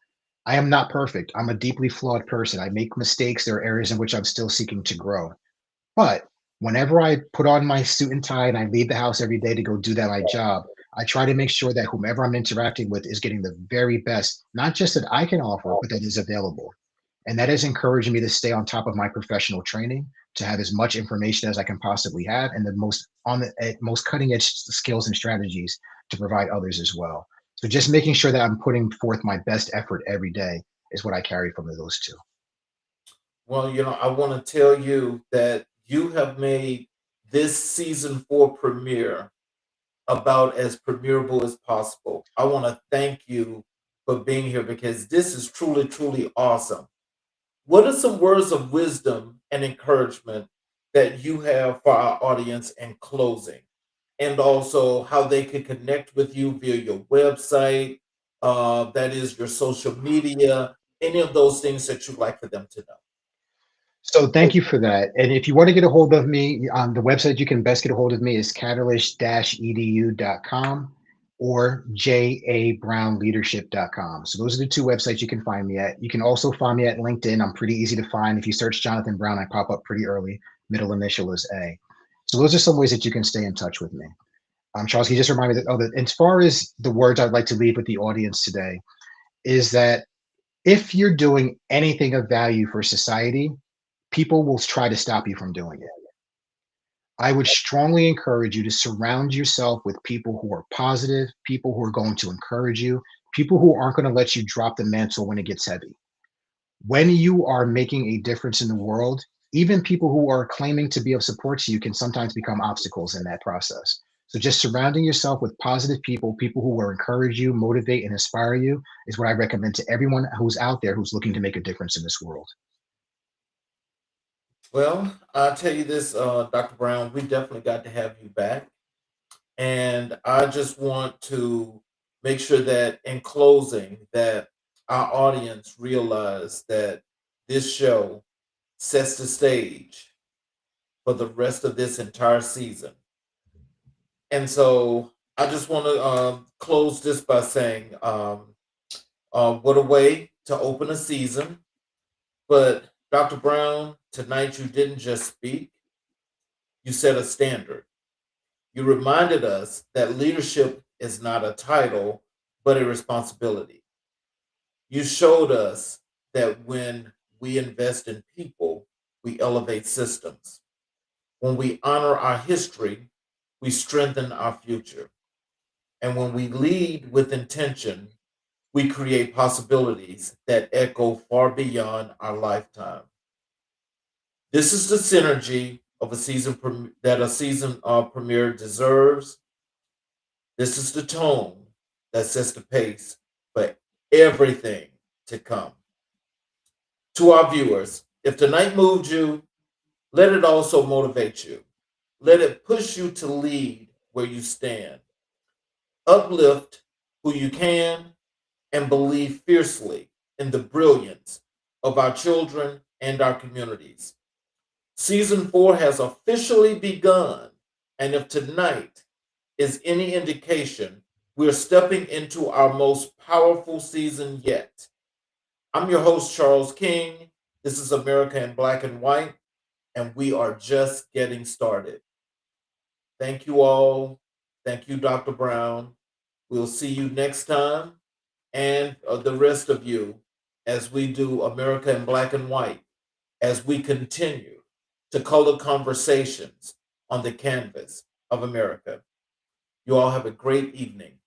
I am not perfect. I'm a deeply flawed person. I make mistakes. There are areas in which I'm still seeking to grow. But whenever I put on my suit and tie and I leave the house every day to go do that my job, I try to make sure that whomever I'm interacting with is getting the very best, not just that I can offer, but that is available. And that has encouraged me to stay on top of my professional training, to have as much information as I can possibly have, and the most cutting edge skills and strategies to provide others as well. So just making sure that I'm putting forth my best effort every day is what I carry from those two. Well, I want to tell you that you have made this season 4 premiere about as premierable as possible. I want to thank you for being here because this is truly, truly awesome. What are some words of wisdom and encouragement that you have for our audience in closing? And also how they can connect with you via your website, that is your social media, any of those things that you'd like for them to know. So thank you for that. And if you want to get a hold of me, the website you can best get a hold of me is catalyst-edu.com or jabrownleadership.com. So those are the two websites you can find me at. You can also find me at LinkedIn. I'm pretty easy to find. If you search Jonathan Brown, I pop up pretty early. Middle initial is A. So those are some ways that you can stay in touch with me. Charles, can you just remind me that, as far as the words I'd like to leave with the audience today, is that if you're doing anything of value for society, people will try to stop you from doing it. I would strongly encourage you to surround yourself with people who are positive, people who are going to encourage you, people who aren't going to let you drop the mantle when it gets heavy. When you are making a difference in the world, even people who are claiming to be of support to you can sometimes become obstacles in that process. So just surrounding yourself with positive people, people who will encourage you, motivate, and inspire you is what I recommend to everyone who's out there who's looking to make a difference in this world. Well, I'll tell you this, Dr. Brown, we definitely got to have you back. And I just want to make sure that in closing that our audience realize that this show sets the stage for the rest of this entire season. And so I just want to close this by saying, what a way to open a season. But Dr. Brown, tonight you didn't just speak, you set a standard. You reminded us that leadership is not a title, but a responsibility. You showed us that when we invest in people, we elevate systems. When we honor our history, we strengthen our future. And when we lead with intention, we create possibilities that echo far beyond our lifetime. This is the synergy of that a season premiere deserves. This is the tone that sets the pace for everything to come. To our viewers, if tonight moved you, let it also motivate you. Let it push you to lead where you stand. Uplift who you can and believe fiercely in the brilliance of our children and our communities. Season 4 has officially begun, and if tonight is any indication, we're stepping into our most powerful season yet. I'm your host, Charles King. This is America in Black and White. and we are just getting started. Thank you all. Thank you, Dr. Brown. We'll see you next time, and the rest of you as we do America in Black and White, as we continue to color conversations on the canvas of America. You all have a great evening.